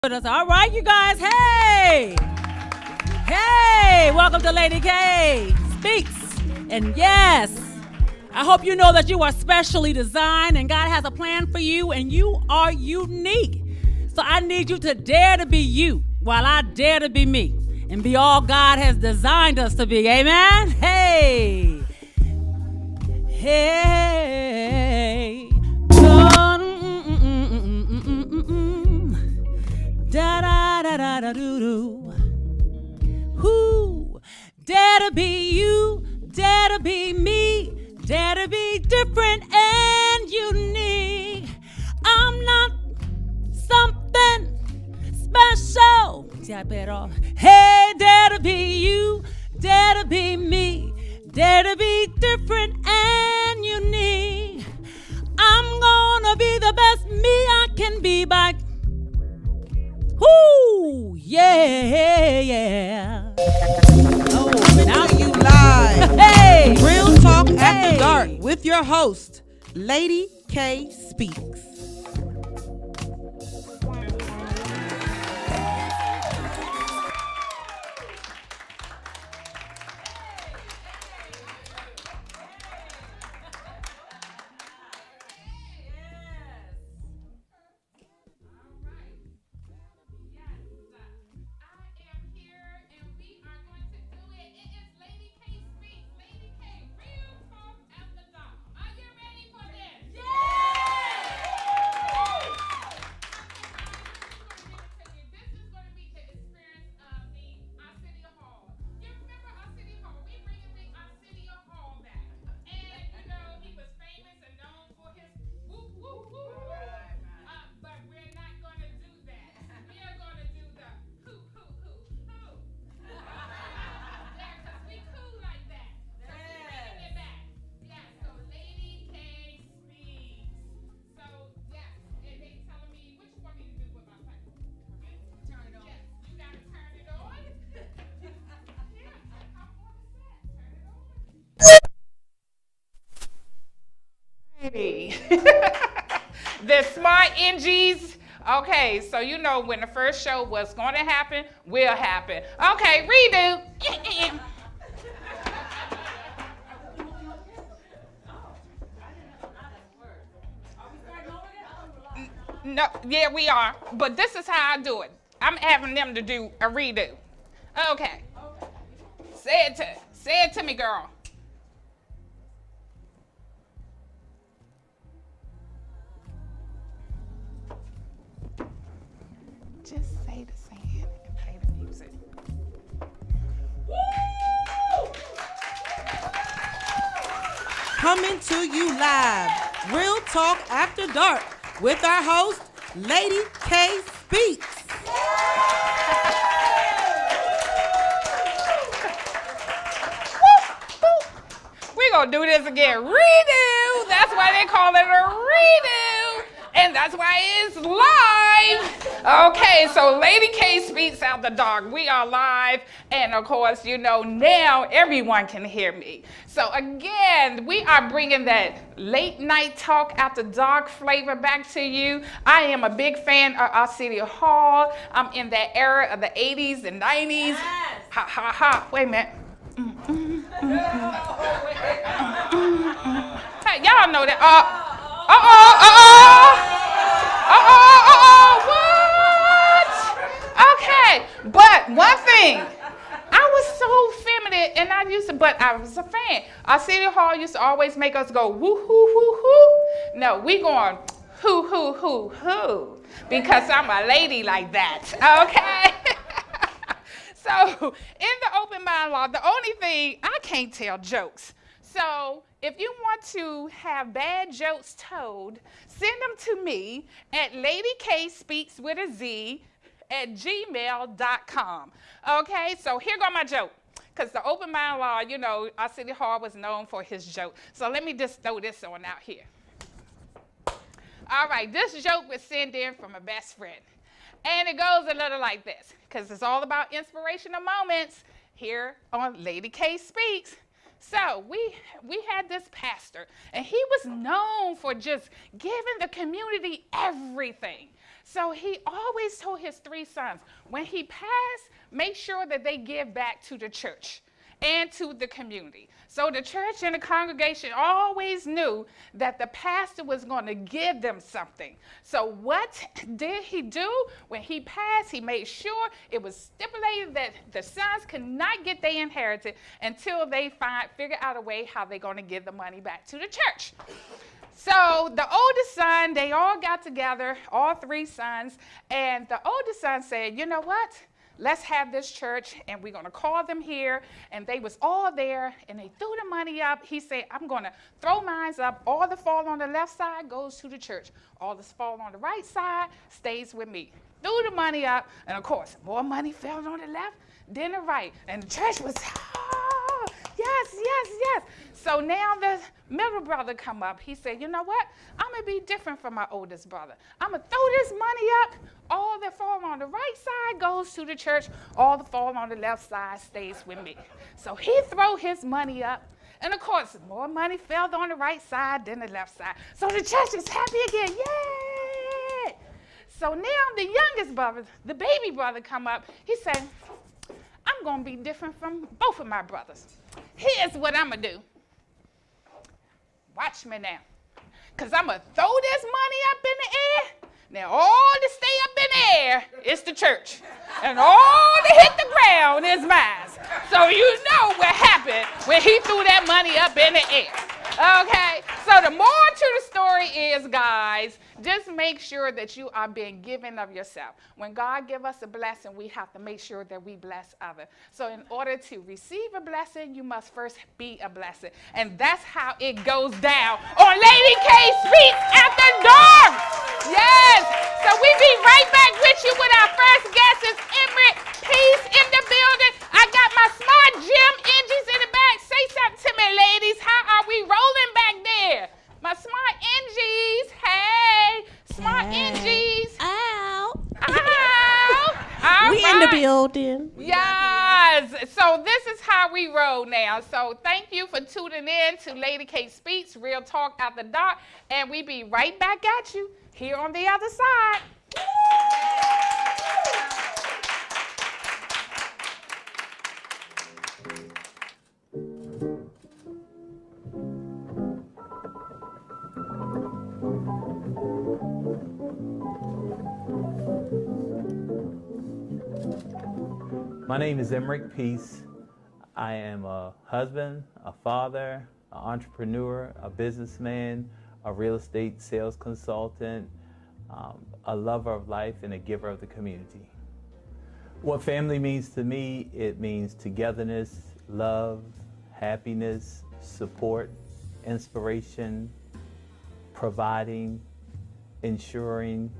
With us. All right, you guys. Hey, hey, welcome to Lady K Speaks. And yes, I hope you know that you are specially designed and God has a plan for you and you are unique. So I need you to dare to be you while I dare to be me and be all God has designed us to be. Amen. Hey, hey. Da da da da da doo doo. Who dare to be you, dare to be me, dare to be different and unique. I'm not something special. Hey, dare to be you, dare to be me, dare to be different and unique. I'm gonna be the best me I can be by. Woo! Yeah, yeah. Oh, now you live. Hey! Real Talk After Dark with your host, Lady K Speaks. The smart NGs. Okay, so you know when the first show was going to happen, will happen. Okay, redo. No, yeah, we are. But this is how I do it. I'm having them to do a redo. Okay. Say it to me, girl. Just say the saying and play the music. Coming to you live, Real Talk After Dark with our host, Lady K Speaks. We're going to do this again. Redo. That's why they call it a redo. And that's why it's live. Okay, so Lady K Speaks After Dark. We are live. And of course, you know, now everyone can hear me. So again, we are bringing that late night talk after dark flavor back to you. I am a big fan of our City Hall. I'm in that era of the 80s and 90s. Yes. Ha, ha, ha. Wait a minute. Hey, y'all know that. What? Okay, but one thing, I was so feminine, and but I was a fan. Our City Hall used to always make us go woo hoo hoo hoo. No, we going hoo hoo hoo hoo because I'm a lady like that. Okay. So in the open mind law, the only thing I can't tell jokes. So if you want to have bad jokes told, send them to me at ladykSpeaks@gmail.com. Okay, so here go my joke. Because the open mind law, you know, our City Hall was known for his joke. So let me just throw this on out here. All right, this joke was sent in from a best friend. And it goes a little like this, because it's all about inspirational moments here on Lady K Speaks. So we had this pastor, and he was known for just giving the community everything. So he always told his 3 sons, when he passed, make sure that they give back to the church and to the community. So the church and the congregation always knew that the pastor was going to give them something. So what did he do? When he passed, he made sure it was stipulated that the sons could not get their inheritance until they figure out a way how they're going to give the money back to the church. So the oldest son, they all got together, all 3 sons, and the oldest son said, you know what? Let's have this church, and we're going to call them here. And they was all there, and they threw the money up. He said, I'm going to throw mine up. All that fall on the left side goes to the church. All that fall on the right side stays with me. Threw the money up, and of course, more money fell on the left than the right. And the church was, oh, yes, yes, yes. So now the middle brother come up. He said, you know what? I'm going to be different from my oldest brother. I'm going to throw this money up. All that fall on the right side goes to the church. All that fall on the left side stays with me. So he throw his money up. And of course, more money fell on the right side than the left side. So the church is happy again. Yay! So now the youngest brother, the baby brother, come up. He said, I'm going to be different from both of my brothers. Here's what I'm going to do. Watch me now. Because I'm going to throw this money up in the air. Now, all that stay up in the air is the church. And all that hit the ground is mine. So you know what happened when he threw that money up in the air. Okay? So the moral to the story is, guys, just make sure that you are being given of yourself. When God gives us a blessing, we have to make sure that we bless others. So in order to receive a blessing, you must first be a blessing. And that's how it goes down on Lady K Speaks After Dark. Yes. So we be right back with you with our first guest is Emrick Peace in the building. I got my smart gym engines in the back. Say something to me, ladies. How are we rolling back there? My smart NGs, hey, smart NGs. Ow. All We right. in the building. Yes. So this is how we roll now. So thank you for tuning in to Lady K Speaks, Real Talk After Dark. And we be right back at you here on the other side. My name is Emrick Peace. I am a husband, a father, an entrepreneur, a businessman, a real estate sales consultant, a lover of life, and a giver of the community. What family means to me, it means togetherness, love, happiness, support, inspiration, providing, ensuring,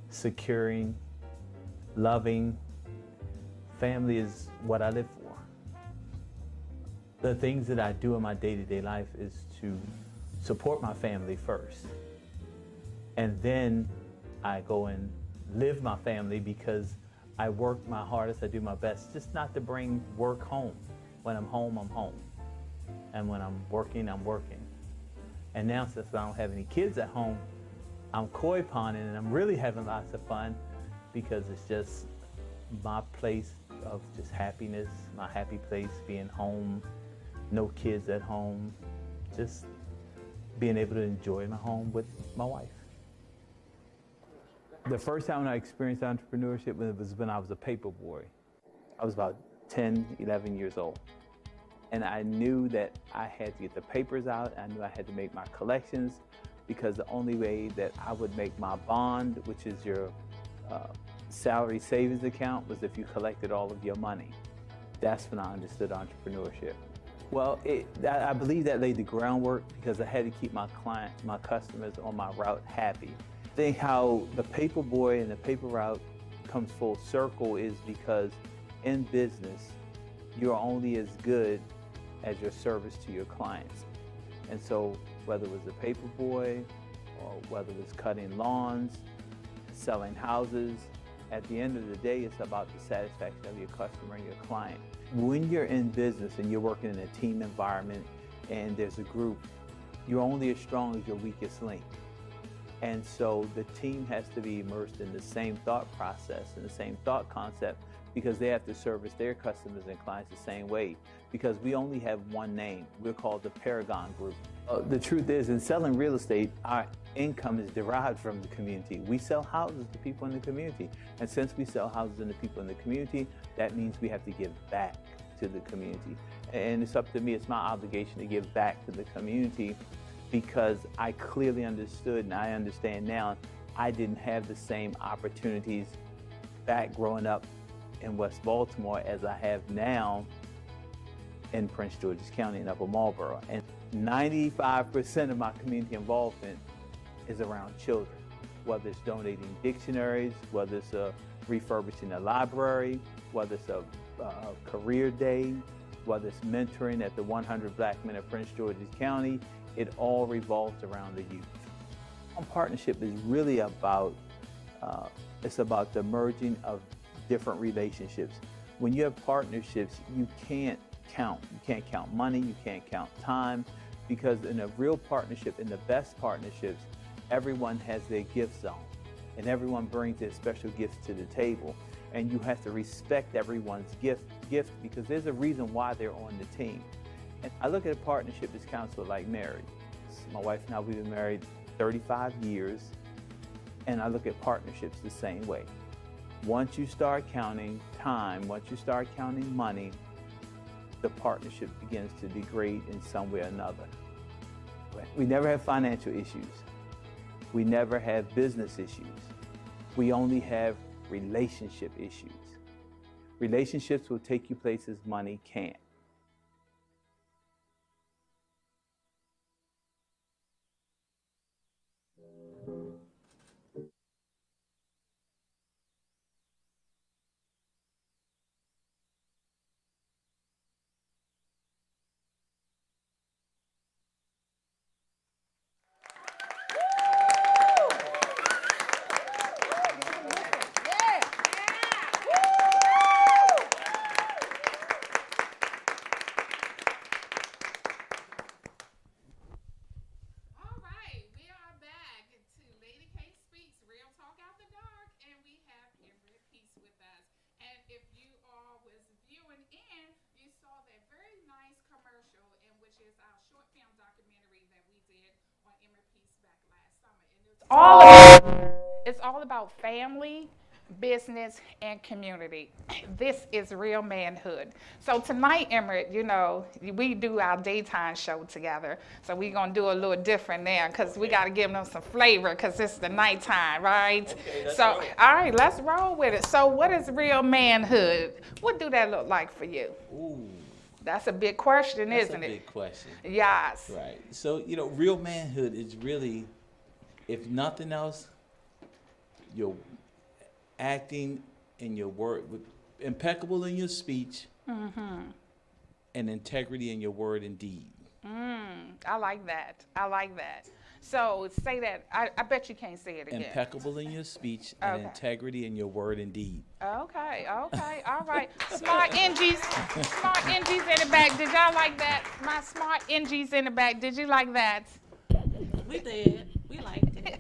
securing, loving. Family is what I live for. The things that I do in my day-to-day life is to support my family first. And then I go and live my family because I work my hardest, I do my best, just not to bring work home. When I'm home, I'm home. And when I'm working, I'm working. And now since I don't have any kids at home, I'm koi ponding and I'm really having lots of fun because it's just my place of just happiness, my happy place, being home, no kids at home, just being able to enjoy my home with my wife. The first time I experienced entrepreneurship was when I was a paper boy. I was about 10, 11 years old. And I knew that I had to get the papers out. I knew I had to make my collections because the only way that I would make my bond, which is your salary savings account, was if you collected all of your money. That's when I understood entrepreneurship. Well, I believe that laid the groundwork because I had to keep my clients, my customers on my route happy. Think how the paper boy and the paper route comes full circle is because in business, you're only as good as your service to your clients. And so whether it was the paper boy or whether it was cutting lawns, selling houses, at the end of the day, it's about the satisfaction of your customer and your client. When you're in business and you're working in a team environment and there's a group, you're only as strong as your weakest link. And so the team has to be immersed in the same thought process and the same thought concept, because they have to service their customers and clients the same way, because we only have one name. We're called the Paragon Group. The truth is, in selling real estate, our income is derived from the community. We sell houses to people in the community. And since we sell houses to the people in the community, that means we have to give back to the community. And it's up to me, it's my obligation to give back to the community, because I clearly understood, and I understand now, I didn't have the same opportunities back growing up in West Baltimore as I have now in Prince George's County in Upper Marlboro. And 95% of my community involvement is around children, whether it's donating dictionaries, whether it's refurbishing a library, whether it's a career day, whether it's mentoring at the 100 Black Men of Prince George's County. It all revolves around the youth. Partnership is really about, it's about the merging of different relationships. When you have partnerships, you can't count. You can't count money, you can't count time, because in a real partnership, in the best partnerships, everyone has their gift zone and everyone brings their special gifts to the table. And you have to respect everyone's gift because there's a reason why they're on the team. And I look at a partnership as counselor like marriage. My wife and I, we've been married 35 years, and I look at partnerships the same way. Once you start counting time, once you start counting money, the partnership begins to degrade in some way or another. We never have financial issues. We never have business issues. We only have relationship issues. Relationships will take you places money can't. It's all about family, business, and community. This is real manhood. So tonight, Emmerich, you know, we do our daytime show together. So we're going to do a little different there because we got to give them some flavor because it's the nighttime, right? Okay, so, all right, let's roll with it. So what is real manhood? What do that look like for you? Ooh. That's a big question, isn't it? That's a big question. Yes. Right. So, you know, real manhood is really, if nothing else, you're acting in your word, impeccable in your speech, and integrity in your word and deed. I like that. I like that. So say that. I bet you can't say it again. Impeccable in your speech and Okay. integrity in your word and deed. Okay, all right. Smart NGs in the back. Did y'all like that? My smart NGs in the back. Did you like that? We did. We liked it.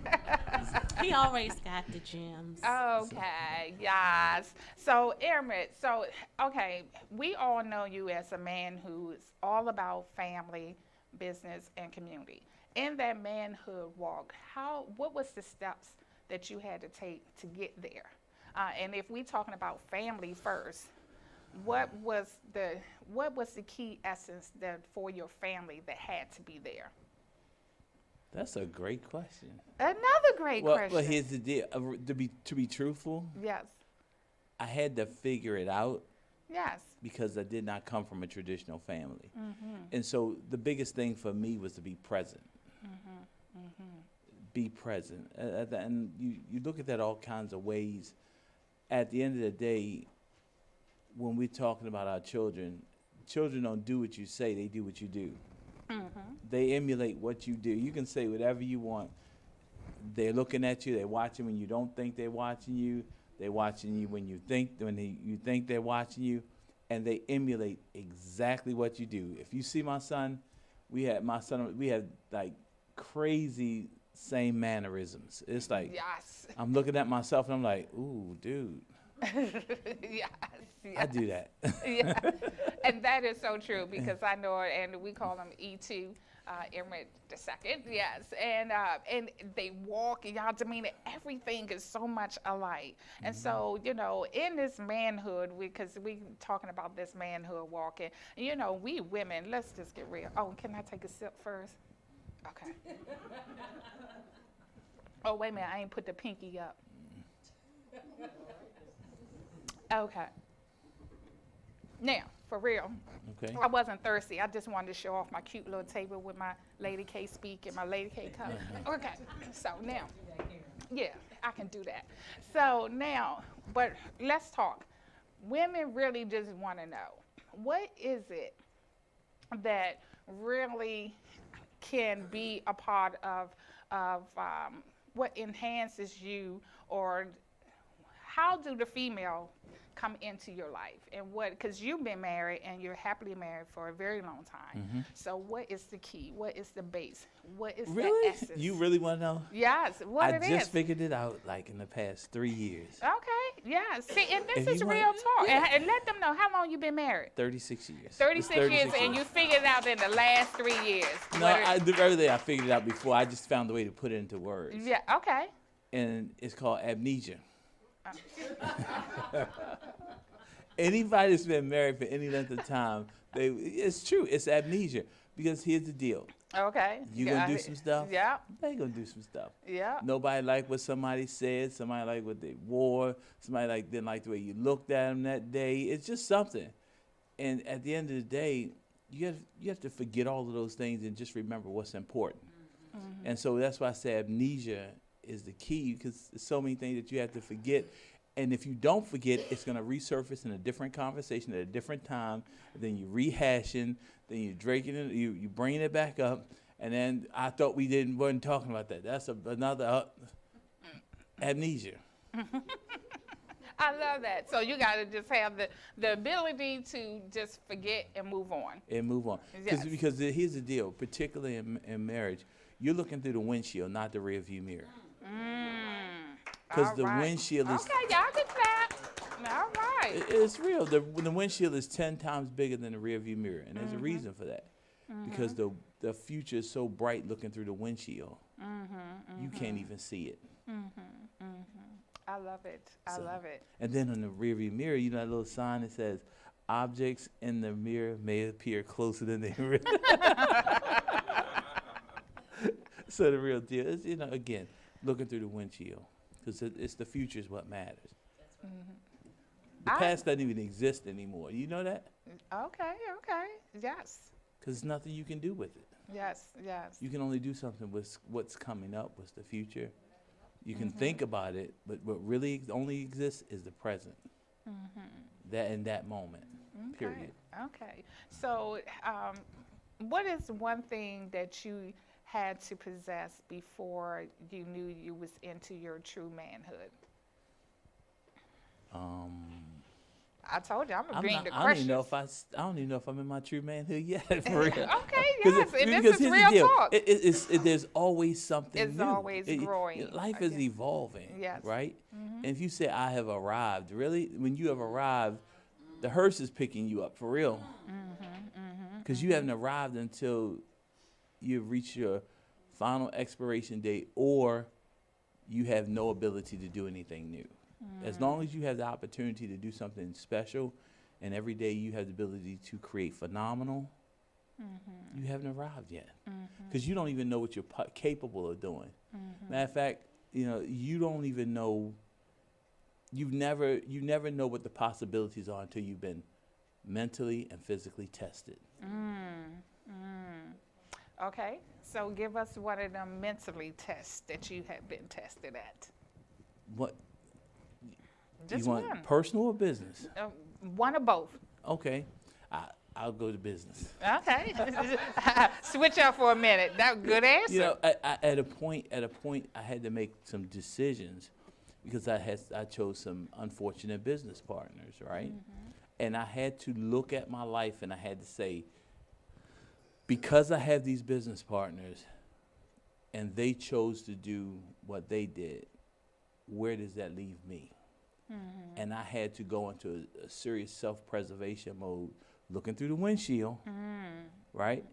He always got the gems. Okay, yes. So, Emmerich, okay, we all know you as a man who is all about family, business, and community. In that manhood walk, what was the steps that you had to take to get there? And if we're talking about family first, what was the key essence that for your family that had to be there? That's a great question. Another great question. Well, here's the deal. To be truthful, Yes. I had to figure it out Yes. because I did not come from a traditional family. And so the biggest thing for me was to be present. Be present. And you look at that all kinds of ways. At the end of the day, when we're talking about our children don't do what you say, they do what you do. They emulate what you do. You can say whatever you want. They're looking at you. They're watching when you don't think they're watching you. They're watching you when you think they're watching you, and they emulate exactly what you do. If you see my son, we had like crazy same mannerisms. It's like Yes. I'm looking at myself and I'm like, ooh, dude, Yes. I do that. Yeah. And that is so true because I know, and we call him E2, Emmerich II. Yes. And they walk, and y'all demeanor, everything is so much alike. And so, you know, in this manhood, because we talking about this manhood walking, you know, we women, let's just get real. Oh, can I take a sip first? Okay. Oh, wait a minute, I ain't put the pinky up. Okay. Now, for real, Okay. I wasn't thirsty. I just wanted to show off my cute little table with my Lady K speak and my Lady K cup. Okay, so now, yeah, I can do that. So now, but let's talk. Women really just want to know, what is it that really can be a part of what enhances you, or how do the female come into your life, and what, because you've been married and you're happily married for a very long time. So what is the key? What is the base? What is the Really? essence? You really want to know? Yes, what I it just is. figured it out like in the past 3 years. Okay, yeah. See, and this If is you real want- talk. yeah. And let them know, how long you been married? 36 years. 36 years, and you figured it out in the last 3 years. No, What it- the very day I figured it out before. I just found a way to put it into words. yeah, okay. And it's called amnesia. Anybody that's been married for any length of time, it's true. It's amnesia. Because here's the deal. Okay. You Yeah, gonna do some stuff? Yeah, They gonna do some stuff. yeah. Nobody like what somebody said. Somebody like what they wore. Somebody didn't like the way you looked at them that day. It's just something. And at the end of the day, you have to forget all of those things and just remember what's important. And so that's why I say amnesia is the key, because there's so many things that you have to forget. And if you don't forget, it's going to resurface in a different conversation at a different time. Then you rehashing, then you drinking it, you bringing it back up, and then I thought we weren't talking about that. That's another amnesia. I love that. So you got to just have the ability to just forget and move on. And move on. Yes. Because here's the deal, particularly in marriage, you're looking through the windshield, not the rear view mirror. Because All the right. windshield is Okay, y'all can clap. All right. It's real. The windshield is 10 times bigger than the rear view mirror, and there's a reason for that. Because the future is so bright looking through the windshield, you can't even see it. I love it. I So- love it. And then on the rear view mirror, you know that little sign that says, "Objects in the mirror may appear closer than they really." So the real deal is, again, looking through the windshield, because it's the future is what matters. The I- past doesn't even exist anymore. You know that? Okay, okay. Yes. Because there's nothing you can do with it. Yes, yes. You can only do something with what's coming up, what's the future. You can think about it, but what really only exists is the present. That in that moment, period. Okay. So, what is one thing that you had to possess before you knew you was into your true manhood? I told you, I'm gonna bring the I don't questions. even know if I don't even know if I'm in my true manhood yet. For real. Okay, 'Cause yes, and because this is here's the real deal. talk. There's always something It's new. always growing. Life is Okay. evolving, Yes. right? And if you say, I have arrived, really, when you have arrived, the hearse is picking you up, for real. Because you haven't arrived until you've reached your final expiration date, or you have no ability to do anything new. As long as you have the opportunity to do something special, and every day you have the ability to create phenomenal, you haven't arrived yet. Because you don't even know what you're capable of doing. Matter of fact, you don't even know, you never know what the possibilities are until you've been mentally and physically tested. Okay, so give us one of them mentally tests that you have been tested at. What Just you want, one. personal or business? One or both. Okay, I'll go to business. Okay. Switch up for a minute. That good answer. At a point, I had to make some decisions because I chose some unfortunate business partners, right? And I had to look at my life and I had to say, because I have these business partners, and they chose to do what they did, where does that leave me? And I had to go into a serious self-preservation mode, looking through the windshield, right?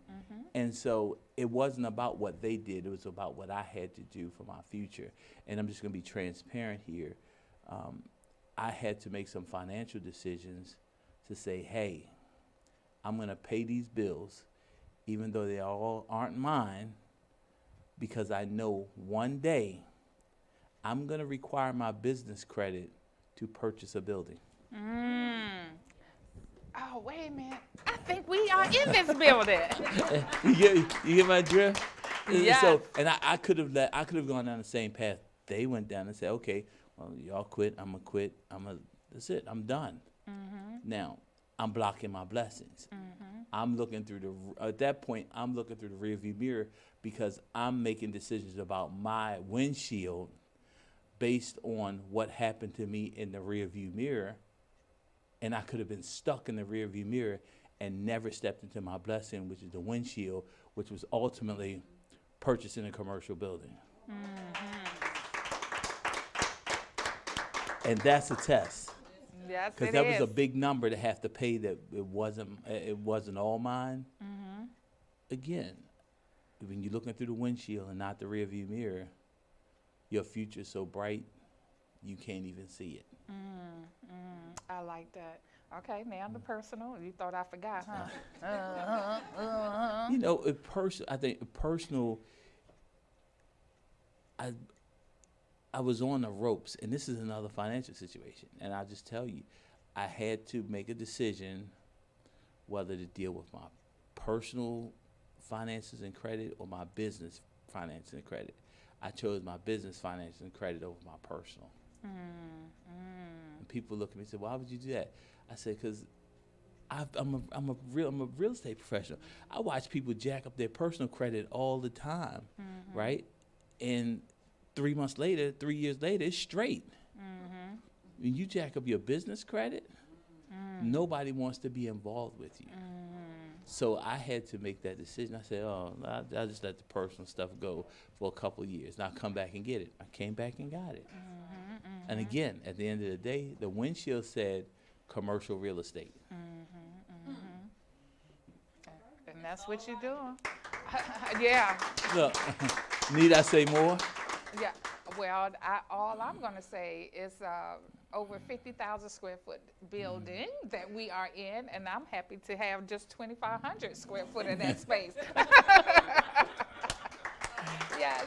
And so it wasn't about what they did. It was about what I had to do for my future. And I'm just going to be transparent here. I had to make some financial decisions to say, hey, I'm going to pay these bills, even though they all aren't mine, because I know one day I'm going to require my business credit to purchase a building. Oh, wait a minute. I think we are in this building. You get my drift? Yes. So, and I could have gone down the same path they went down and said, okay, well, y'all quit, I'm gonna quit, that's it, I'm done. Now, I'm blocking my blessings. I'm looking through at that point, I'm looking through the rearview mirror because I'm making decisions about my windshield based on what happened to me in the rearview mirror. And I could have been stuck in the rearview mirror and never stepped into my blessing, which is the windshield, which was ultimately purchasing a commercial building. And that's a test. Yes, Because it that is. was a big number to have to pay that it wasn't all mine. Again, when you're looking through the windshield and not the rearview mirror, your future's so bright, you can't even see it. I like that. Okay, now the personal. You thought I forgot, huh? You know, I think personal, I was on the ropes, and this is another financial situation. And I'll just tell you, I had to make a decision whether to deal with my personal finances and credit or my business finances and credit. I chose my business finances and credit over my personal. And people look at me and say, "Why would you do that?" I said, "Because I'm a real estate professional. I watch people jack up their personal credit all the time, right? And 3 years later, it's straight. When you jack up your business credit, nobody wants to be involved with you. So I had to make that decision. I said, "Oh, I'll just let the personal stuff go for a couple of years, and I'll come back and get it." I came back and got it. And again, at the end of the day, the windshield said commercial real estate. And that's what you're doing. Yeah. Look, need I say more? Yeah. Well, all I'm going to say is over 50,000 square foot building that we are in, and I'm happy to have just 2,500 square foot of that space. Yes.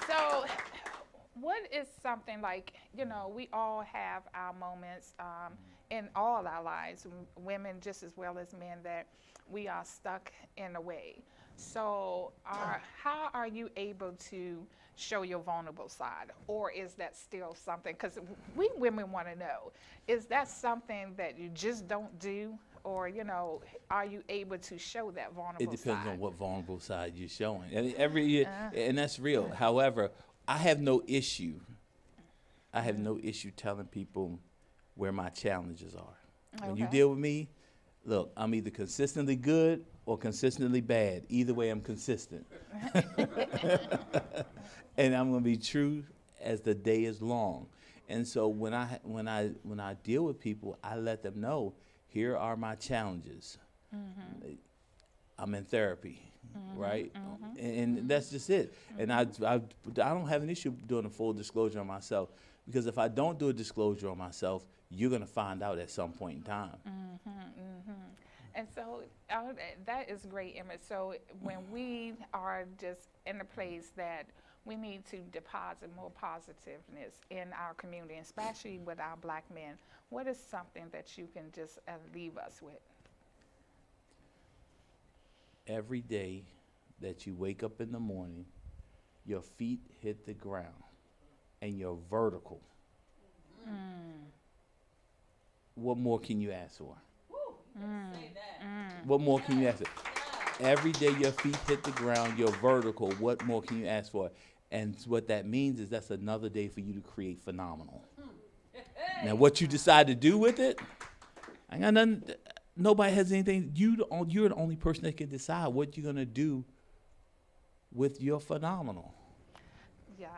So, what is something like, we all have our moments in all our lives, women just as well as men, that we are stuck in a way. So how are you able to show your vulnerable side? Or is that still something, because we women want to know, is that something that you just don't do? Or, are you able to show that vulnerable side? It depends on what vulnerable side you're showing. And every year, and that's real. However, I have no issue telling people where my challenges are. When you Okay. deal with me, look, I'm either consistently good or consistently bad. Either way, I'm consistent. And I'm going to be true as the day is long. And so when I deal with people, I let them know, here are my challenges. I'm in therapy, right? And that's just it. And I don't have an issue doing a full disclosure on myself, because if I don't do a disclosure on myself, you're going to find out at some point in time. And so that is great, Emmett. So when we are just in a place that we need to deposit more positiveness in our community, especially with our black men, what is something that you can just leave us with? Every day that you wake up in the morning, your feet hit the ground and you're vertical. What more can you ask for? What more can you ask for? Every day your feet hit the ground, you're vertical. What more can you ask for? And what that means is that's another day for you to create phenomenal. Now, what you decide to do with it, I got nothing. Nobody has anything. You're the only person that can decide what you're gonna do with your phenomenal. Yes,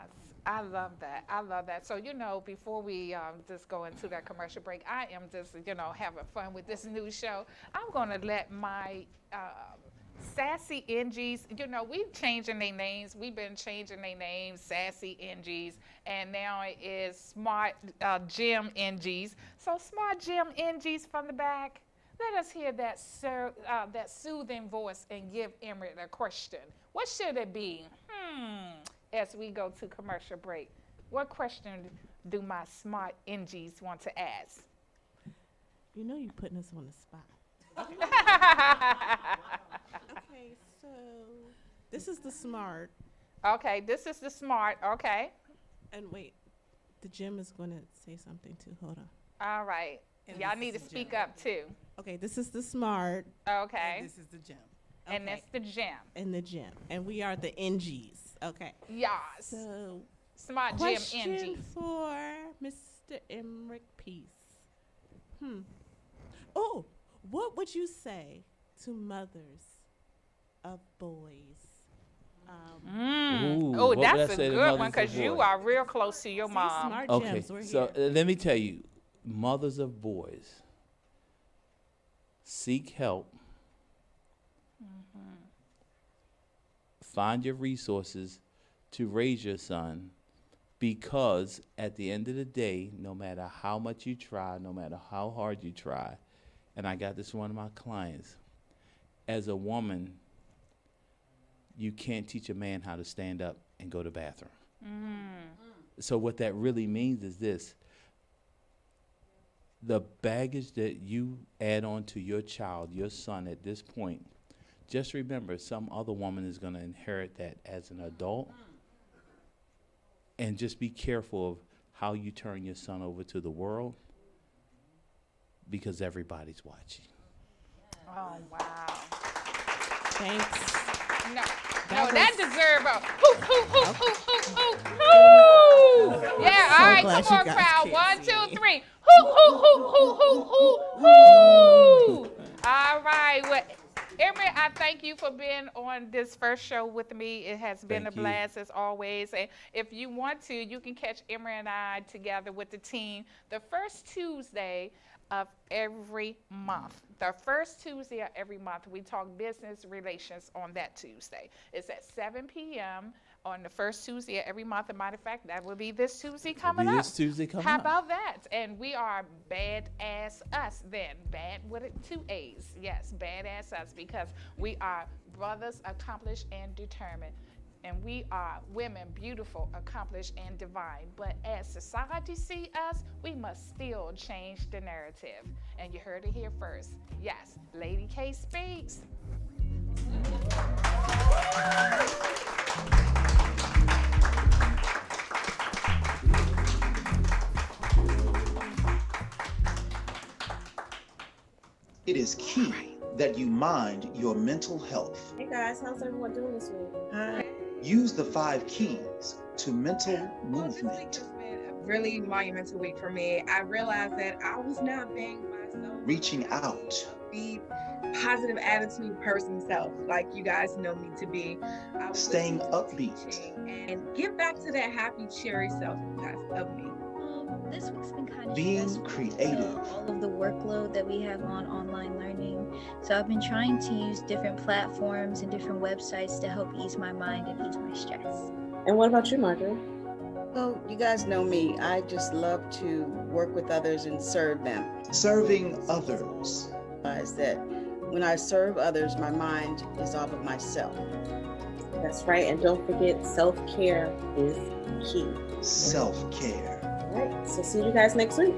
I love that. I love that. So, before we just go into that commercial break, I am just, having fun with this new show. I'm going to let my Sassy NGs, we've changing their names. We've been changing their names, Sassy NGs, and now it is Smart Gym NGs. So, Smart Gym NGs from the back, let us hear that soothing voice and give Emmerich a question. What should it be? As we go to commercial break, what question do my smart NGs want to ask? You're putting us on the spot. Okay, so this is the smart. Okay, this is the smart. Okay. And wait, the gym is going to say something too. Hold on. All right. And Y'all this need to is the speak gym. up too. Okay, this is the smart Okay. And this is the gym. And Okay. that's the gym. and the gym. And we are the NGs. Okay. Yes. So, Smart Gym question NGs. for Mr. Emmerich Peace. Oh, what would you say to mothers of boys? Ooh, Oh, what would I that's a say to good mothers one of because you boys? are real close to your See, mom. smart Okay, gyms, we're so here. let me tell you, mothers of boys, seek help. Find your resources to raise your son, because at the end of the day, no matter how much you try, no matter how hard you try, and I got this from one of my clients, as a woman, you can't teach a man how to stand up and go to the bathroom. So what that really means is this: the baggage that you add on to your child, your son at this point, just remember some other woman is going to inherit that as an adult. And just be careful of how you turn your son over to the world, because everybody's watching. Oh, wow. Thanks. That deserve a hoop, hoop, hoop, hoop, hoop, hoop, hoop. Yeah, all right, glad come you on, guys crowd. can't 1, see 2, 3. Hoop, hoop, hoop, hoop, hoop, hoop, hoop. All right. Well, Emmerich, I thank you for being on this first show with me. It has been Thank a you. blast as always. And if you want to, you can catch Emmerich and I together with the team the first Tuesday of every month. The first Tuesday of every month, we talk business relations on that Tuesday. It's at 7 p.m. on the first Tuesday of every month. As a matter of fact, that will be this Tuesday coming up. This Tuesday coming How up. about that? And we are badass us then. Bad with it, 2 A's. Yes, badass us, because we are brothers accomplished and determined. And we are women beautiful, accomplished, and divine. But as society see us, we must still change the narrative. And you heard it here first. Yes, Lady K speaks. It is key that you mind your mental health. Hey guys, how's everyone doing this week? Hi. Use the 5 keys to mental Well, this week movement. has been a really monumental week for me. I realized that I was not being myself. Reaching out. Be positive attitude person self, like you guys know me to be. I was Staying listening to upbeat. teaching and get back to that happy, cheery self you guys of me. This week's been kind of Being stressful, creative. all of the workload that we have on online learning. So I've been trying to use different platforms and different websites to help ease my mind and ease my stress. And what about you, Marjorie? Well, you guys know me. I just love to work with others and serve them. Serving others. Is that when I serve others, my mind is off of myself. That's right. And don't forget, self-care is key. Self-care. All right. So see you guys next week.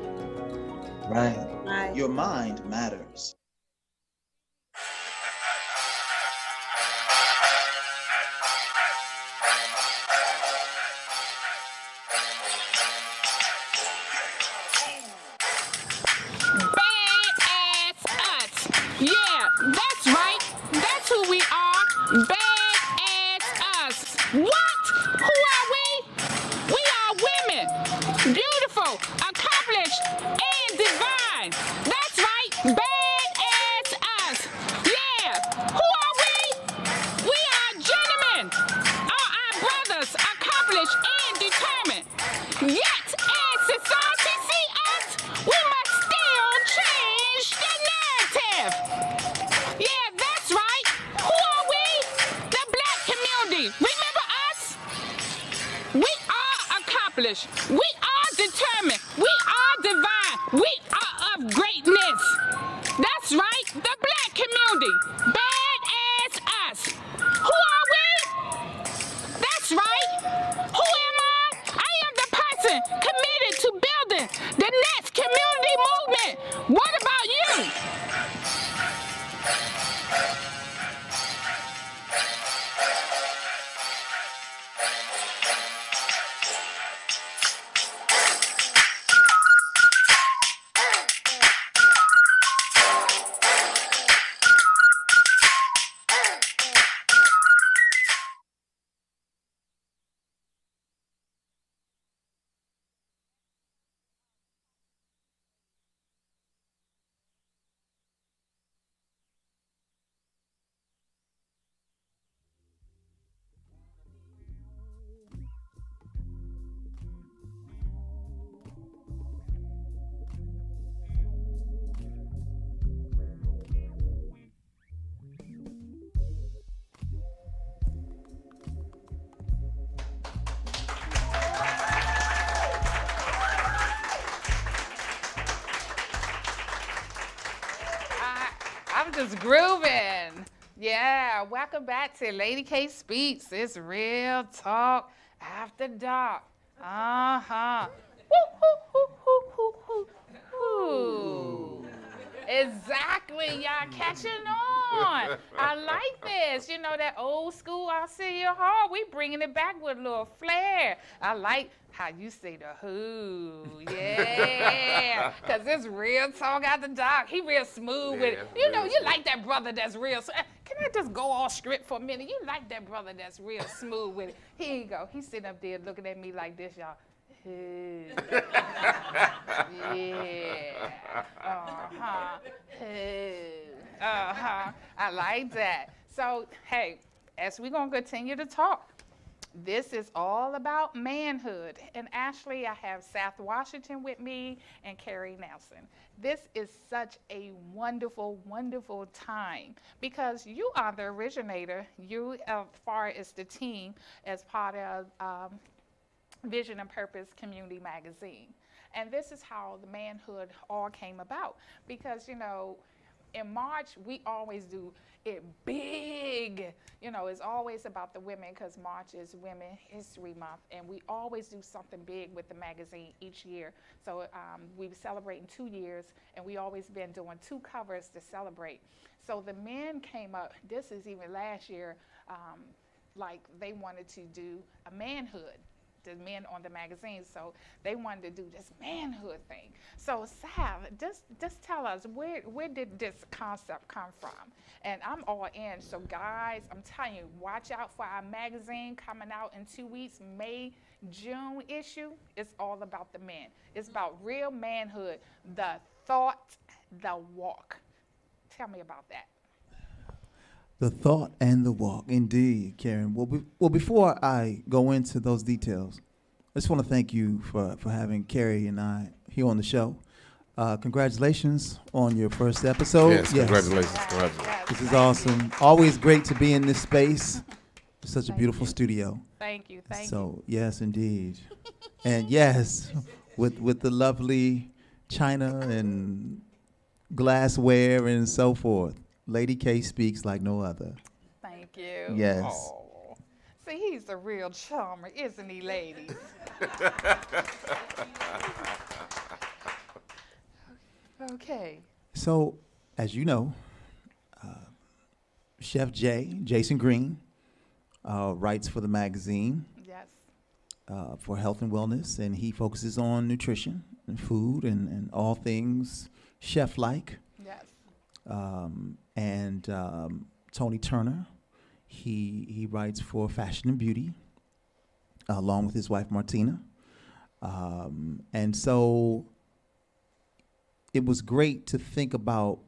Right. Bye. Your mind matters. Badass us. Yeah, that's right. That's who we are. Badass us. What? Who are we? We are women. Beautiful, accomplished, and divine. That's right. Badass march. We are determined. We are divine. We are of greatness. That's right, the black community. Badass us. Who are we? That's right. Who am I? I am the person committed to building the next community movement. What about you? I'm just grooving. Yeah, welcome back to Lady K Speaks. It's Real Talk After Dark. Uh-huh. Woo. Exactly, y'all catching on. I like this. You know, that old school Arcelia Hall, we bringing it back with a little flair. I like how you say the who, yeah. Because it's Real Talk After Dark. He real smooth with it. You know, you like that brother that's real. Can I just go off script for a minute? You like that brother that's real smooth with it. Here you go. He's sitting up there looking at me like this, y'all. Yeah. I like that. So, hey, as we're going to continue to talk, this is all about manhood. And actually, I have Seth Washington with me and Carrie Nelson. This is such a wonderful, wonderful time because you are the originator, you as far as the team, as part of Vision and Purpose Community Magazine. And this is how the manhood all came about because, you know, in March, we always do it big. You know, it's always about the women because March is Women History Month, and we always do something big with the magazine each year. So we were celebrating 2 years, and we always been doing 2 covers to celebrate. So the men came up, this is even last year, like they wanted to do a manhood, the men on the magazine, so they wanted to do this manhood thing. So Sal, just tell us, where did this concept come from? And I'm all in, so guys, I'm telling you, watch out for our magazine coming out in 2 weeks, May, June issue. It's all about the men. It's about real manhood, the thought, the walk. Tell me about that. The thought and the walk, indeed, Karen. Well, before I go into those details, I just want to thank you for having Carrie and I here on the show. Congratulations on your first episode. Yes. Congratulations. This is awesome. Always great to be in this space. It's such a beautiful studio. Thank you. So, yes, indeed. And yes, with the lovely china and glassware and so forth. Lady K speaks like no other. Thank you. Yes. Oh. See, he's a real charmer, isn't he, ladies? Okay. So, as you know, Chef Jason Green, writes for the magazine. Yes. For health and wellness, and he focuses on nutrition and food and all things chef-like. Yes. And Tony Turner, he writes for Fashion and Beauty, along with his wife Martina. And so it was great to think about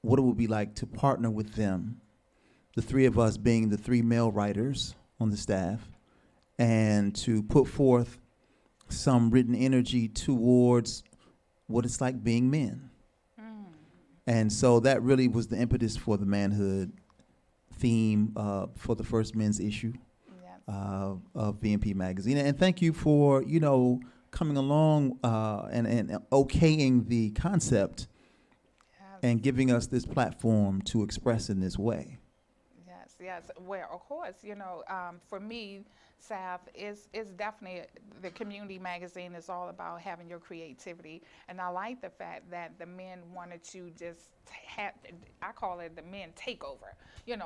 what it would be like to partner with them, the three of us being the 3 male writers on the staff, and to put forth some written energy towards what it's like being men. And so that really was the impetus for the manhood theme for the first men's issue. Yes. of VMP Magazine. And thank you for, coming along and okaying the concept and giving us this platform to express in this way. Yes. Well, of course, for me, Sav, is definitely the community magazine is all about having your creativity. And I like the fact that the men wanted to just have, I call it the men takeover,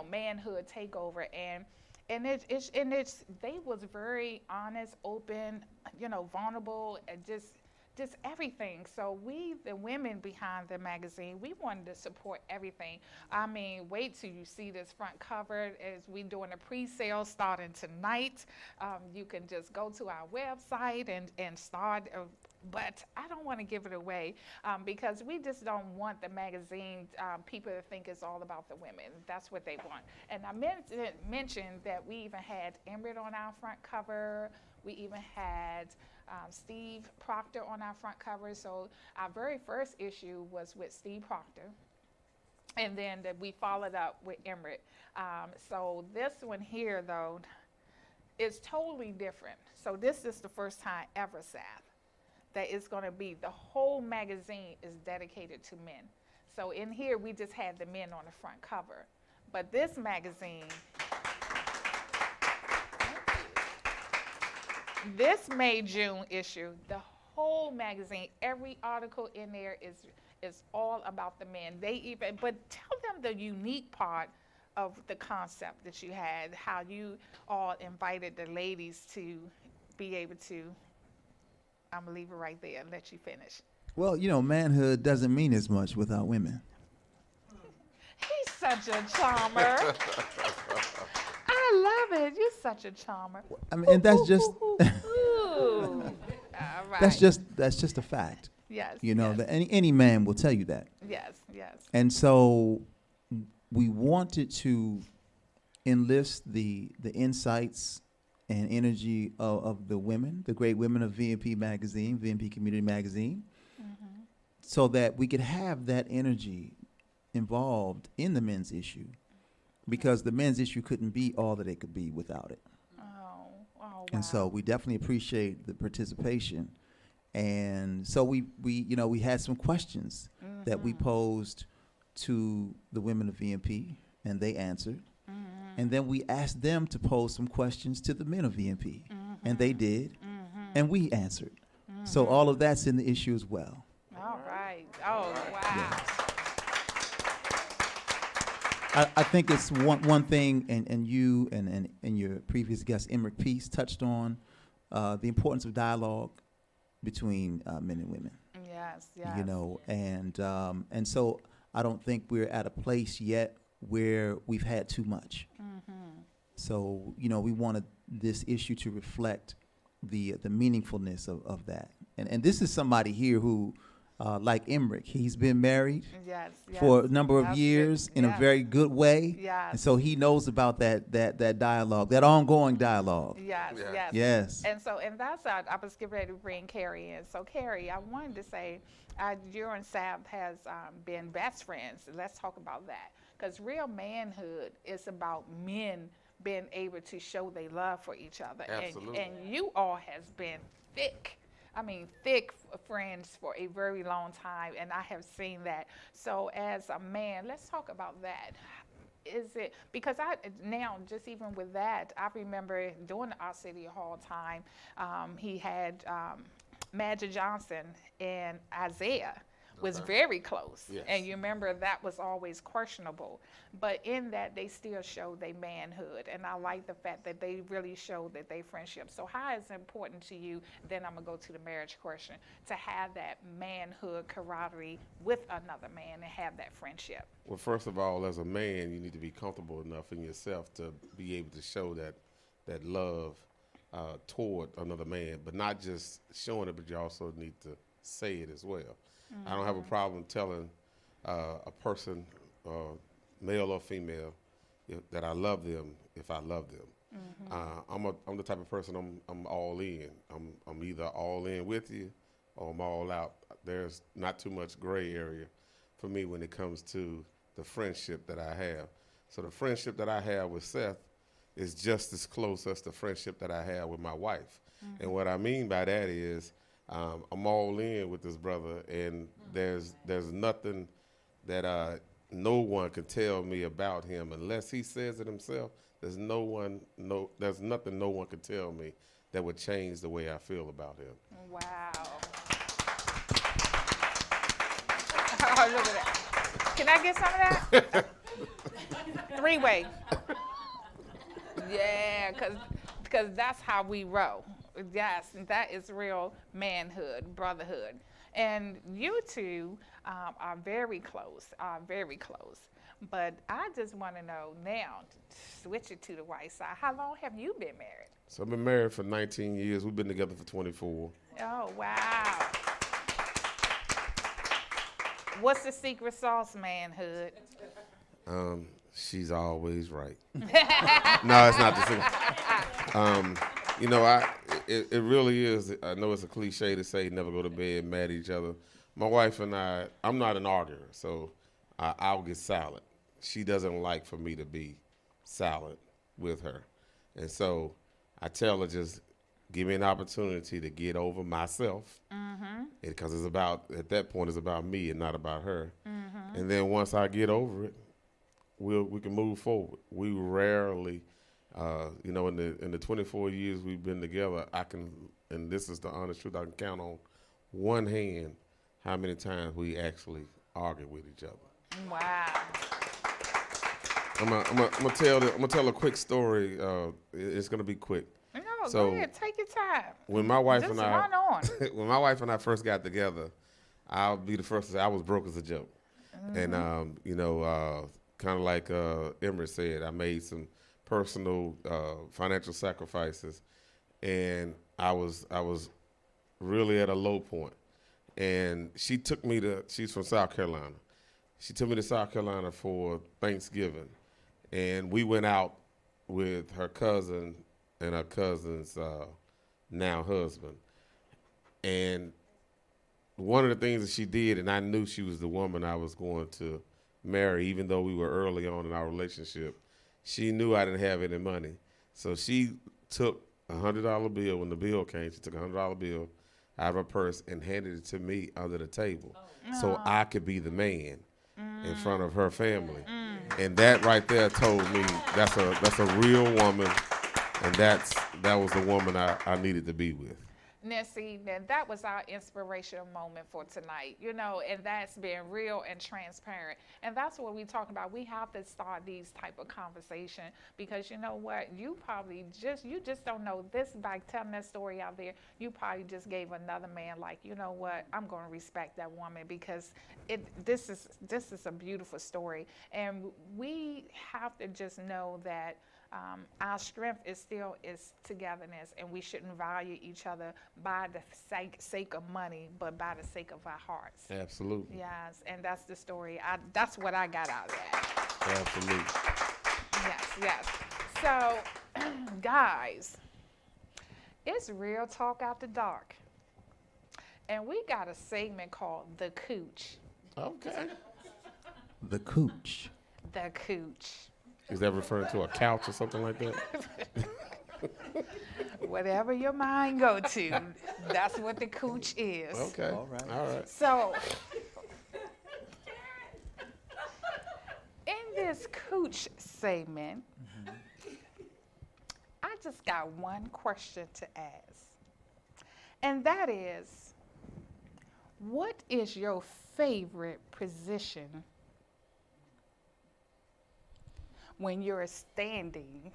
manhood takeover. And they was very honest, open, vulnerable, and just everything. So we, the women behind the magazine, we wanted to support everything. I mean, wait till you see this front cover as we doing a pre-sale starting tonight. You can just go to our website and start. But I don't want to give it away because we just don't want the magazine people to think it's all about the women. That's what they want. And I mentioned that we even had Emrit on our front cover. We even had Steve Proctor on our front cover. So our very first issue was with Steve Proctor. And then we followed up with Emrit. So this one here, though, is totally different. So this is the first time ever, Seth, that it's going to be the whole magazine is dedicated to men. So in here, we just had the men on the front cover. But this magazine, this May-June issue, the whole magazine, every article in there is all about the men. But tell them the unique part of the concept that you had, how you all invited the ladies to be able to, I'm gonna leave it right there and let you finish. Well, manhood doesn't mean as much without women. He's such a charmer. I love it. You're such a charmer. I mean, and that's just All right. that's just a fact. Yes. That any man will tell you that. Yes. And so we wanted to enlist the insights and energy of the women, the great women of VMP Magazine, VMP Community Magazine, so that we could have that energy involved in the men's issue, because the men's issue couldn't be all that it could be without it. Wow. And so we definitely appreciate the participation. And so we had some questions that we posed to the women of VMP, and they answered. And then we asked them to pose some questions to the men of VMP, and they did, and we answered. So all of that's in the issue as well. All right. Oh, wow. I think it's one thing, and you and your previous guest, Emric Peace, touched on the importance of dialogue between men and women. Yes. And so I don't think we're at a place yet where we've had too much. So, we wanted this issue to reflect the meaningfulness of that. And this is somebody here who, like Emric, he's been married for a number of years in a very good way. And so he knows about that dialogue, that ongoing dialogue. Yes. And that's I was getting ready to bring Carrie in. So Carrie, I wanted to say, you and Sav has been best friends. Let's talk about that. Because real manhood is about men being able to show their love for each other. Absolutely. And you all has been thick friends for a very long time, and I have seen that. So as a man, let's talk about that. Is it, because now just even with that, I remember during our City Hall time, he had Magic Johnson and Isaiah was very close. Yes. And you remember that was always questionable. But in that, they still showed their manhood. And I like the fact that they really showed that they friendship. So how is it important to you, then I'm going to go to the marriage question, to have that manhood camaraderie with another man and have that friendship? Well, first of all, as a man, you need to be comfortable enough in yourself to be able to show that love toward another man, but not just showing it, but you also need to say it as well. I don't have a problem telling a person, male or female, that I love them if I love them. I'm the type of person, I'm all in. I'm either all in with you or I'm all out. There's not too much gray area for me when it comes to the friendship that I have. So the friendship that I have with Seth is just as close as the friendship that I have with my wife. And what I mean by that is I'm all in with this brother, and there's nothing that no one can tell me about him unless he says it himself. There's nothing no one can tell me that would change the way I feel about him. Wow. Oh, look at that. Can I get some of that? Three-way. Yeah, because that's how we roll. Yes, that is real manhood, brotherhood. And you two are very close, But I just want to know now, switch it to the white side, how long have you been married? So I've been married for 19 years. We've been together for 24. Oh, wow. What's the secret sauce, manhood? She's always right. No, it's not the secret. You know, it really is. I know it's a cliche to say never go to bed mad at each other. My wife and I'm not an arguer, so I'll get silent. She doesn't like for me to be silent with her. And so I tell her, just give me an opportunity to get over myself. Because at that point, it's about me and not about her. And then once I get over it, we can move forward. We rarely, in the 24 years we've been together, and this is the honest truth, I can count on one hand how many times we actually argue with each other. Wow. I'm gonna tell a quick story. It's gonna be quick. No, go ahead, take your time. When my wife Just and I run on. when my wife and I first got together, I'll be the first to say I was broke as a joke. And kind of like Emmer said, I made some personal financial sacrifices, and I was really at a low point. And she's from South Carolina. She took me to South Carolina for Thanksgiving, and we went out with her cousin and her cousin's now husband. And one of the things that she did, and I knew she was the woman I was going to marry, even though we were early on in our relationship, she knew I didn't have any money. So she took a $100 bill. When the bill came, she took a $100 bill out of her purse and handed it to me under the table so I could be the man in front of her family. And that right there told me that's a real woman, and that was the woman I needed to be with. Now, see, that was our inspirational moment for tonight, and that's being real and transparent. And that's what we're talking about. We have to start these type of conversation because you know what? You just don't know this by telling that story out there. You probably just gave another man like, you know what? I'm going to respect that woman because this is a beautiful story. And we have to just know that our strength is togetherness, and we shouldn't value each other by the sake of money, but by the sake of our hearts. Absolutely. Yes, and that's the story. That's what I got out of that. Absolutely. Yes. So, guys, it's Real Talk After Dark, and we got a segment called The Cooch. Okay. The Cooch. The Cooch. Is that referring to a couch or something like that? Whatever your mind go to, that's what the cooch is. Okay. All right. So, in this cooch segment, I just got one question to ask. And that is, what is your favorite position when you're standing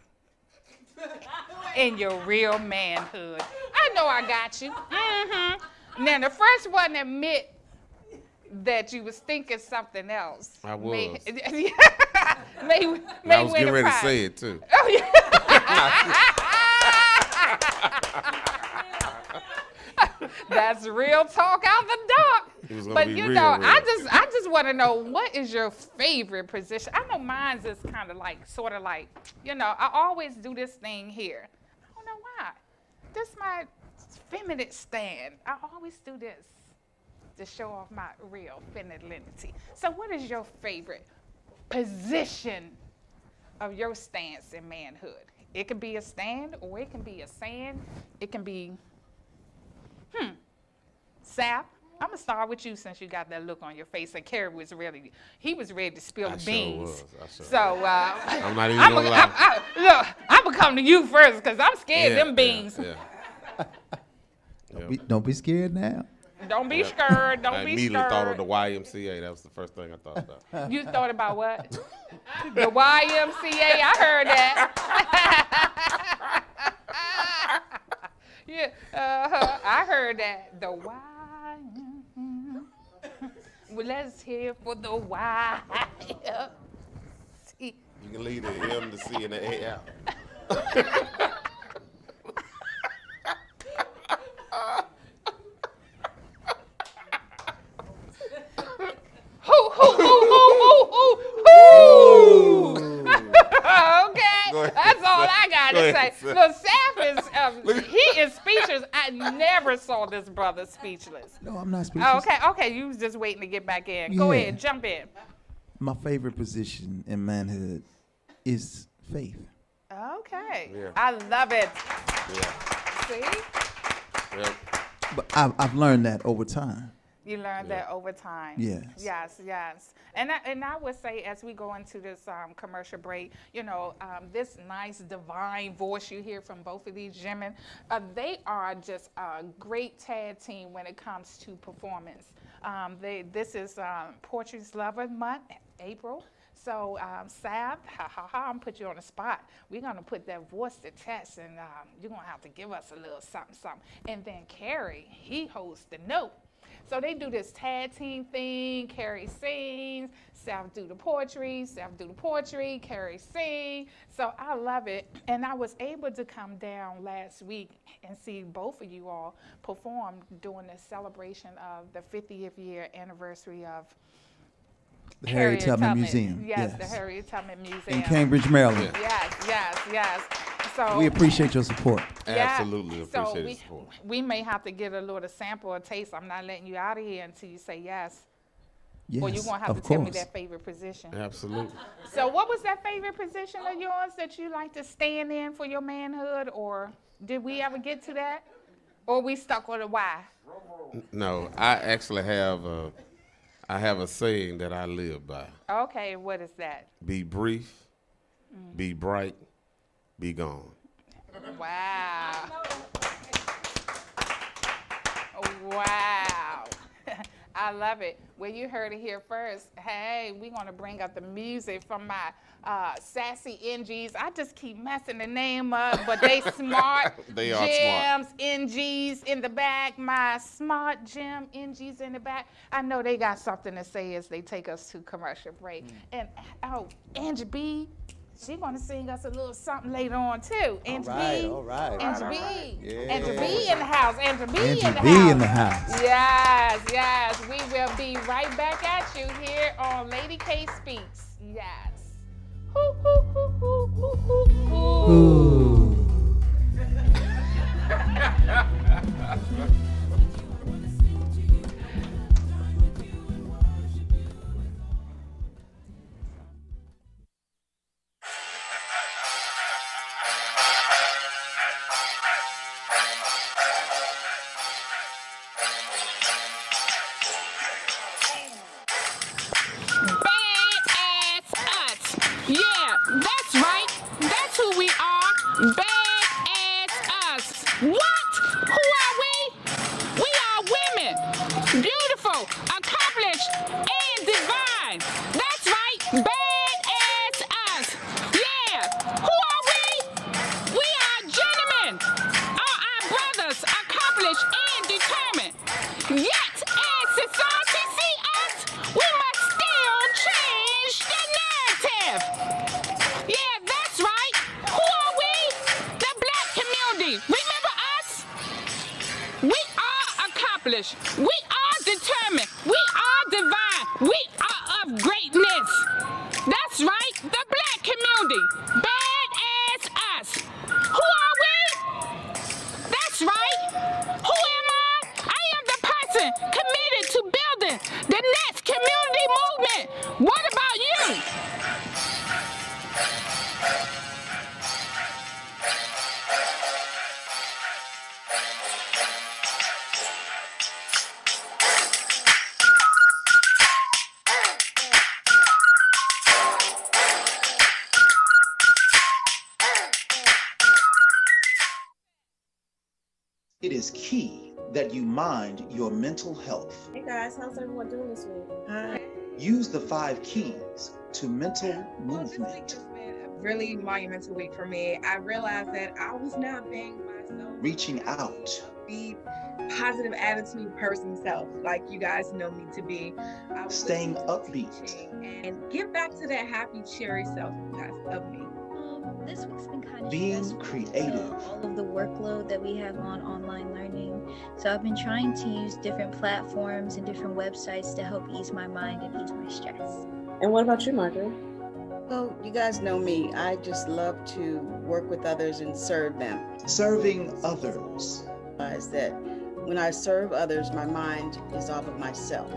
in your real manhood? I know I got you. Now, the first one to admit that you was thinking something else. I was. May I was getting ready to say it, too. Oh, yeah. That's Real Talk Out the Dark. But real. I just want to know, what is your favorite position? I know mine's is kind of like, sort of like, I always do this thing here. I don't know why. This is my feminine stand. I always do this to show off my real femininity. So what is your favorite position of your stance in manhood? It could be a stand or it can be a sand. It can be, Sap. I'm gonna start with you since you got that look on your face. And Kerry was ready to spill the beans. So I'm not even gonna lie. Look, I'm gonna come to you first because I'm scared of them beans. Don't be scared now. Don't be scared. Don't I be immediately scared. thought of the YMCA. That was the first thing I thought about. You thought about what? The YMCA. I heard that. Yeah, I heard that. The Y. Well, let's hear for the Y. You can leave the M, the C, and the A out. Okay, that's all I gotta say. Look, Saf he is speechless. I never saw this brother speechless. No, I'm not speechless. Okay, you was just waiting to get back in. Go ahead, jump in. My favorite position in manhood is faith. Okay, Yeah. I love it. Yeah. See? Yep. But I've learned that over time. You learned that over time. Yes. Yes. And I would say as we go into this commercial break, this nice divine voice you hear from both of these gentlemen, they are just a great tag team when it comes to performance. This is Poetry's Lover Month, April. So, Sav, I'm gonna put you on the spot. We're gonna put that voice to test, and you're gonna have to give us a little something. And then Kerry, he hosts the Note. So they do this tag team thing. Kerry sings, Sav do the poetry, Kerry sing. So I love it. And I was able to come down last week and see both of you all perform during the celebration of the 50th year anniversary of The Harriet Tubman Museum. Yes, the Harriet Tubman Museum. In Cambridge, Maryland. Yes. So We appreciate your support. Absolutely appreciate the support. We may have to get a little sample or taste. I'm not letting you out of here until you say yes. Yes, Or you're going to have to tell me that favorite position. Absolutely. So what was that favorite position of yours that you like to stand in for your manhood? Or did we ever get to that? Or we stuck on the why? No, I actually have a saying that I live by. Okay, what is that? Be brief, be bright, be gone. Wow. Wow. I love it. Well, you heard it here first. Hey, we're going to bring up the music from my sassy NGs. I just keep messing the name up, but they smart. They are Gems, NGs in the back. My smart gem NGs in the back. I know they got something to say as they take us to commercial break. And, Angie B, she's going to sing us a little something later on, too. Angie B. All right. Angie B. Yeah. Angie B in the house. Angie B Angie in the B house. in the house. Yes. We will be right back at you here on Lady K Speaks. Yes. Hoo, hoo, hoo, hoo, hoo, hoo, hoo. Badass us. Yeah, that's right. That's who we are. Badass us. What? Who are we? We are women. Beautiful, accomplished, and divine. That's right. Badass us. Yeah. Who are we? We are gentlemen. Our brothers, accomplished and determined. Yet, as society see us, we must still change the narrative. Yeah, that's right. Who are we? The black community. Remember us? We are accomplished. We are determined. We are divine. We are of greatness. That's right. The black community. Badass us. Who are we? That's right. Who am I? I am the person committed to building the next community movement. What about you? is key that you mind your mental health. Hey guys, how's everyone doing this week? Hi. Use the 5 keys to mental Well, this week movement. has been a really monumental week for me. I realized that I was not being myself. Reaching out. Be positive attitude person self, like you guys know me to be. I was Staying listening to upbeat. teaching and get back to that happy, cheery self of me. This week's been kind of Being stressful creative. because of all of the workload that we have on online learning. So I've been trying to use different platforms and different websites to help ease my mind and ease my stress. And what about you, Marjorie? Well, you guys know me. I just love to work with others and serve them. Serving others. Realize that when I serve others, my mind is off of myself.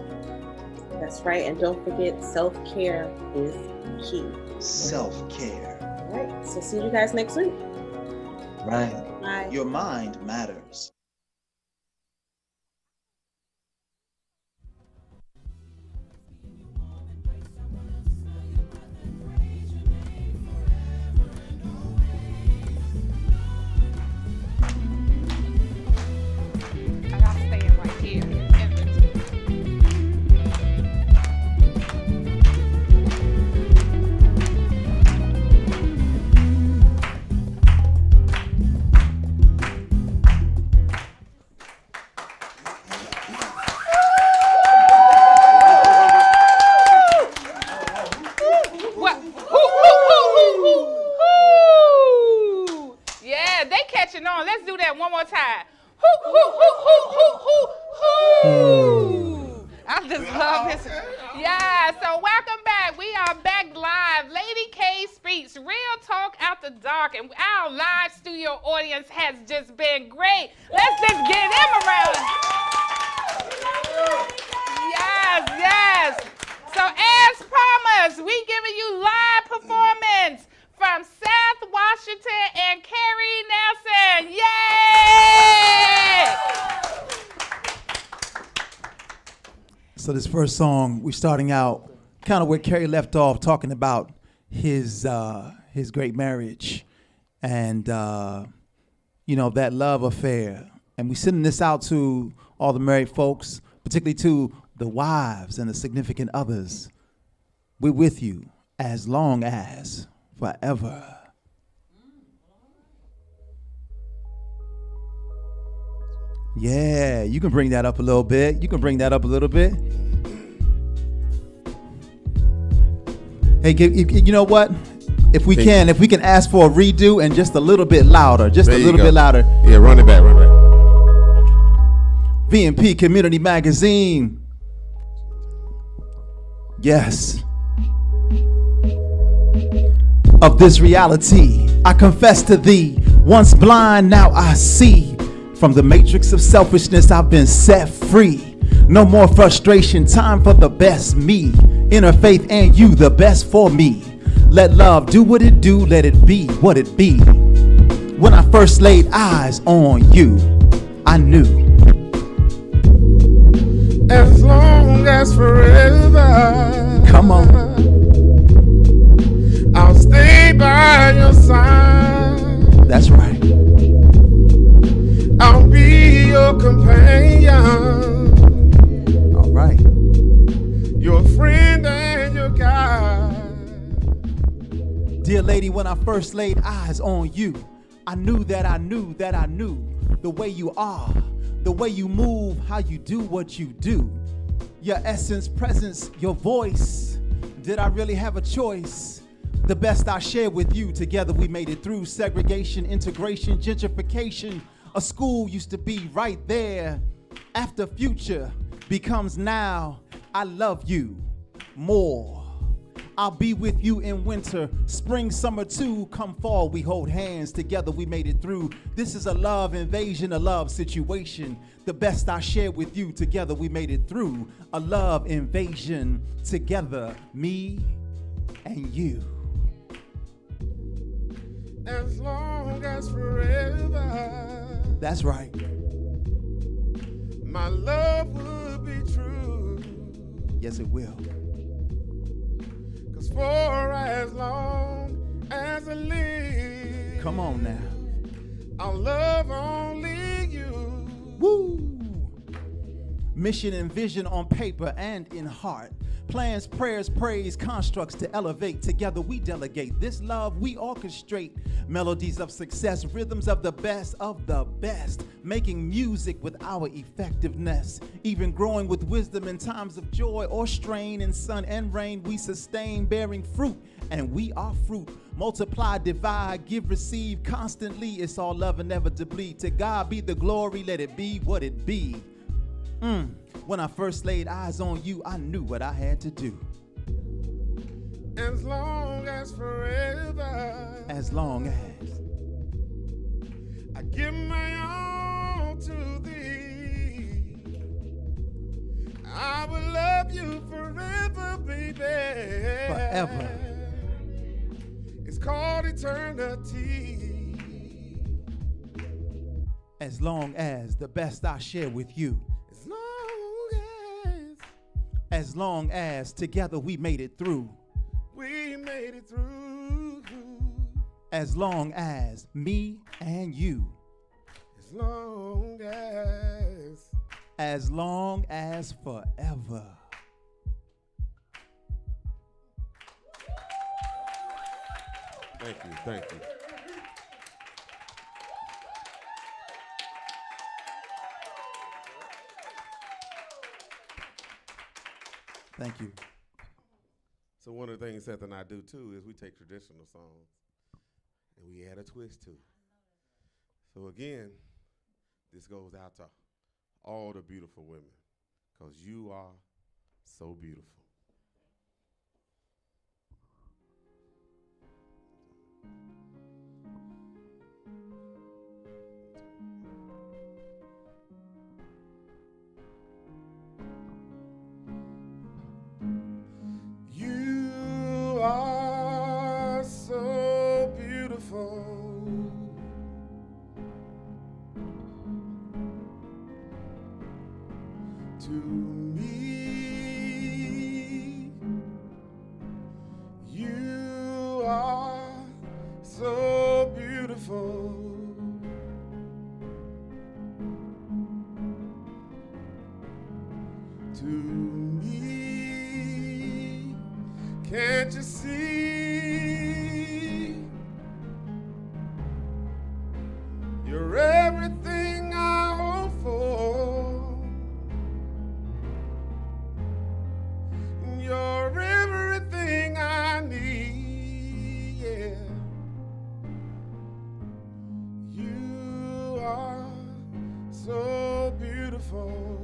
That's right. And don't forget, self-care is key. Self-care. All right. So see you guys next week. Right. Bye. Your mind matters. I gotta stand right here. What? Hoo. Yeah, they catching on. Let's do that one more time. Hoo, hoo, hoo, hoo, hoo, hoo, hoo. I just love this. Yeah, so welcome back. We are back live. Lady K Speaks, Real Talk After Dark, and our live studio audience has just been great. Let's just give them a round. Yes, yes. So as promised, we giving you live performance from Seth Washington and Carrie Nelson. Yay! So this first song, we're starting out kind of where Carrie left off, talking about his great marriage and that love affair. And we're sending this out to all the married folks, particularly to the wives and the significant others. We're with you as long as forever. Yeah, you can bring that up a little bit. Hey, you know what? If we can ask for a redo and just a little bit louder, bit louder. Yeah, run it back. VMP Community Magazine. Yes. Of this reality, I confess to thee. Once blind, now I see. From the matrix of selfishness, I've been set free. No more frustration, time for the best me. Inner faith and you, the best for me. Let love do what it do, let it be what it be. When I first laid eyes on you, I knew. As long as forever. Come on. I'll stay by your side. That's right. I'll be your companion. All right. Your friend and your guide. Dear lady, when I first laid eyes on you, I knew that I knew the way you are, the way you move, how you do what you do. Your essence, presence, your voice. Did I really have a choice? The best I shared with you, together we made it through segregation, integration, gentrification. A school used to be right there. After future becomes now, I love you more. I'll be with you in winter, spring, summer too. Come fall, we hold hands, together we made it through. This is a love invasion, a love situation. The best I shared with you, together we made it through. A love invasion, together, me and you. As long as forever. That's right. My love will be true. Yes, it will. 'Cause for as long as I live, Come on now. I'll love only you. Woo! Mission and vision on paper and in heart. Plans, prayers, praise, constructs to elevate. Together we delegate. This love we orchestrate. Melodies of success, rhythms of the best. Making music with our effectiveness. Even growing with wisdom in times of joy or strain. In sun and rain we sustain, bearing fruit. And we are fruit. Multiply, divide, give, receive constantly. It's all love and never to bleed. To God be the glory, let it be what it be. When I first laid eyes on you, I knew what I had to do. As long as forever. As long as I give my all to thee. I will love you forever, baby. Forever. It's called eternity. As long as the best I share with you. As long as together we made it through. We made it through. As long as me and you. As long as. As long as forever. Thank you, thank you. Thank you. So one of the things Seth and I do too is we take traditional songs and we add a twist to it. So again, this goes out to all the beautiful women because you are so beautiful. You are so beautiful. To me, you are so beautiful. To me, can't you see? You're everything I hope for. You're everything I need, yeah. You are so beautiful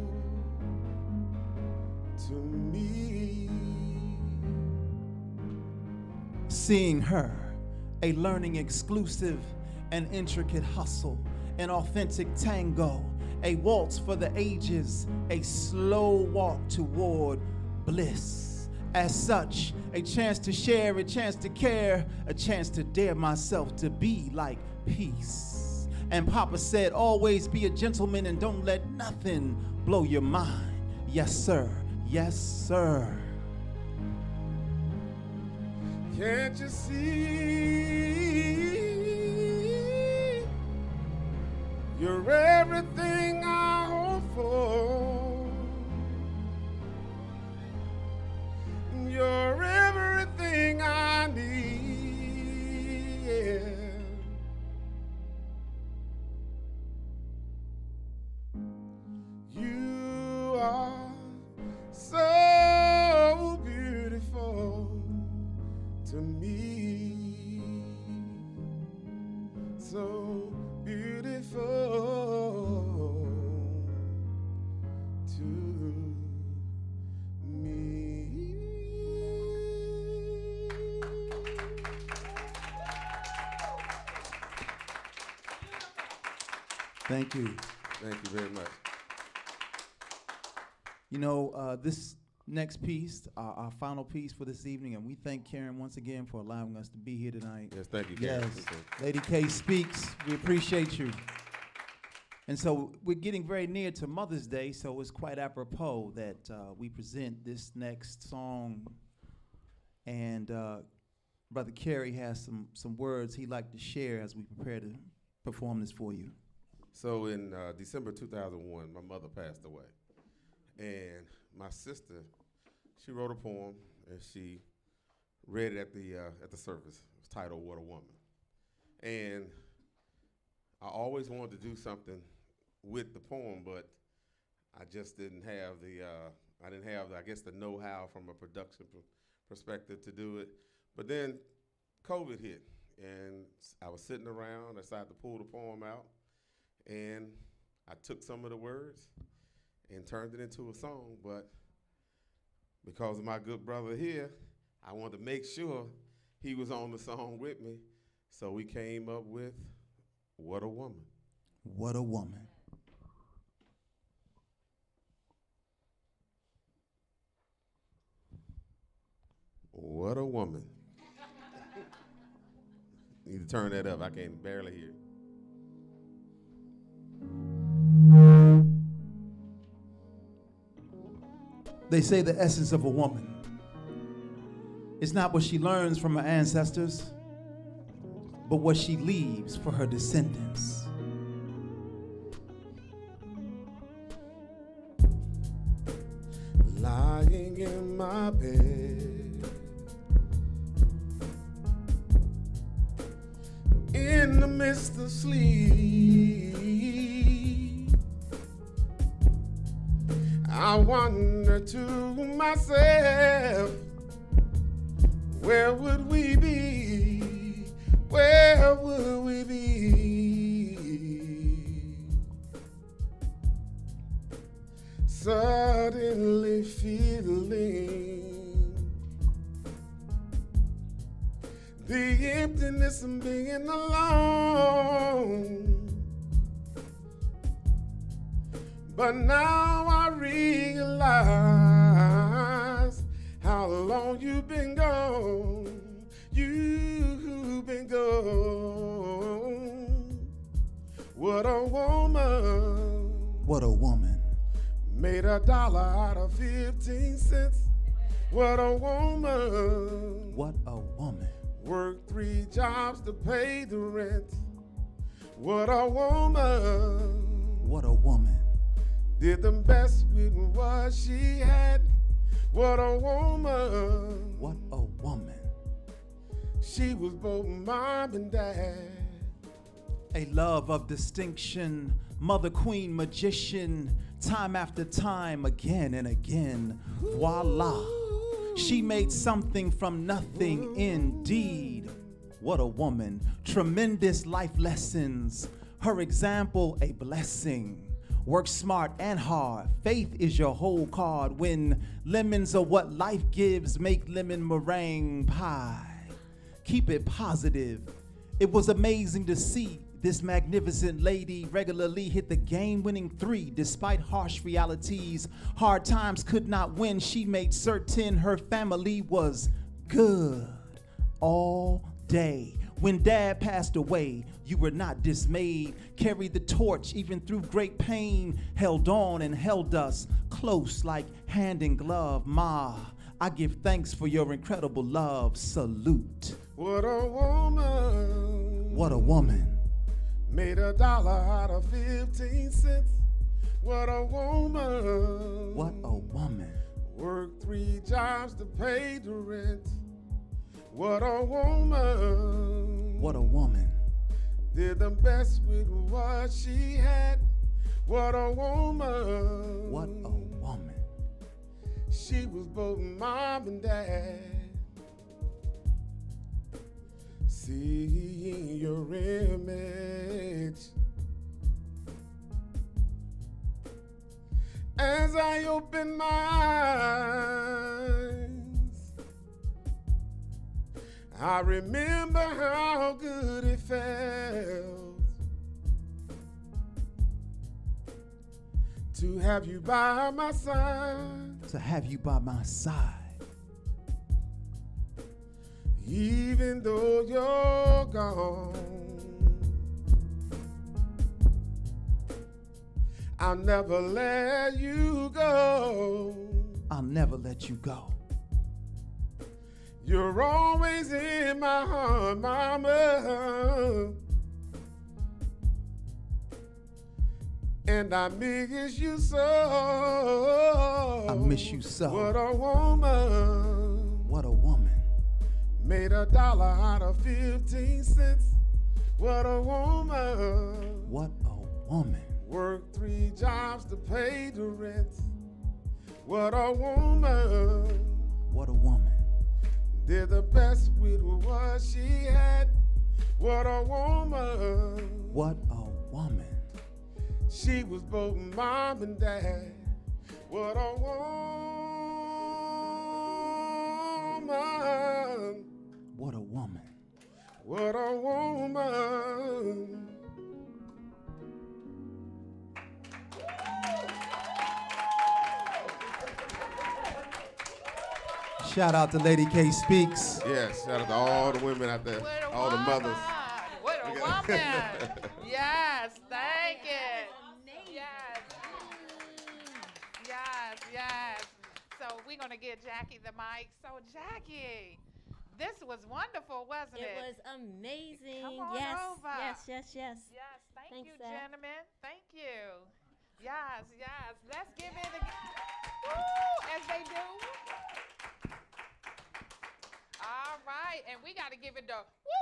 to me. Seeing her, a learning exclusive, an intricate hustle, an authentic tango, a waltz for the ages, a slow walk toward bliss. As such, a chance to share, a chance to care, a chance to dare myself to be like peace. And Papa said, always be a gentleman and don't let nothing blow your mind. Yes, sir. Yes, sir. Can't you see? You're everything I hope for. You're everything I need, yeah. You are so beautiful to me, so beautiful to me. Thank you. Thank you very much. You know, this next piece, our final piece for this evening, and we thank Karen once again for allowing us to be here tonight. Yes, thank you, Karen. Yes, Lady K Speaks. We appreciate you. And so we're getting very near to Mother's Day, so it's quite apropos that we present this next song. And Brother Kerry has some words he'd like to share as we prepare to perform this for you. So in December 2001, my mother passed away. And my sister, she wrote a poem and she read it at the service. It was titled What a Woman. And I always wanted to do something with the poem, but I just didn't have I guess the know-how from a production perspective to do it. But then COVID hit, and I was sitting around, I decided to pull the poem out, and I took some of the words and turned it into a song. But because of my good brother here, I wanted to make sure he was on the song with me. So we came up with What a Woman. What a woman. What a woman. Need to turn that up. I can barely hear it. They say the essence of a woman is not what she learns from her ancestors, but what she leaves for her descendants. Lying in my bed, in the midst of sleep, I wonder to myself, where would we be? Where would we be? Suddenly feeling the emptiness of being alone. But now I realize how long you've been gone. You've been gone. What a woman. What a woman. Made $1 out of 15 cents. What a woman. What a woman. Worked 3 jobs to pay the rent. What a woman. What a woman. Did the best with what she had. What a woman. What a woman. She was both mom and dad. A love of distinction, mother, queen, magician, time after time, again and again. Voila. She made something from nothing, indeed. What a woman. Tremendous life lessons. Her example, a blessing. Work smart and hard. Faith is your whole card. When lemons are what life gives, make lemon meringue pie. Keep it positive. It was amazing to see this magnificent lady regularly hit the game-winning 3 despite harsh realities. Hard times could not win. She made certain her family was good all day. When dad passed away, you were not dismayed. Carried the torch even through great pain. Held on and held us close like hand in glove. Ma, I give thanks for your incredible love. Salute. What a woman. What a woman. Made $1 out of 15 cents. What a woman. What a woman. Worked 3 jobs to pay the rent. What a woman. What a woman. Did the best with what she had. What a woman. What a woman. She was both mom and dad. Seeing your image as I open my eyes, I remember how good it felt to have you by my side. To have you by my side. Even though you're gone, I'll never let you go. I'll never let you go. You're always in my heart, mama. And I miss you so. I miss you so. What a woman. What a woman. Made $1 out of 15 cents. What a woman. What a woman. Worked 3 jobs to pay the rent. What a woman. What a woman. Did the best with what she had. What a woman. What a woman. She was both mom and dad. What a woman. What a woman. What a woman. Shout out to Lady K Speaks. Yes, shout out to all the women out there, all the mothers. What a woman. Yes, thank you. Yes. Yes. So we're going to give Jackie the mic. So Jackie, this was wonderful, wasn't it? It was amazing. Come on yes. over. Yes. Yes, thank Thanks, you, Zach. gentlemen. Thank you. Yes. Let's give it a as they do. All right, and we got to give it the woo.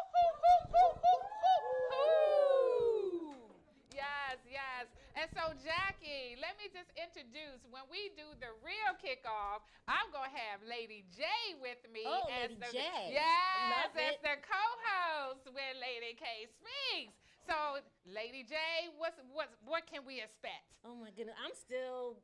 Yes. And so, Jackie, let me just introduce, when we do the real kickoff, I'm going to have Lady J with me. Oh, as Lady the, J. Yes, Love as it. the co-host when Lady K speaks. So, Lady J, what can we expect? Oh my goodness, I'm still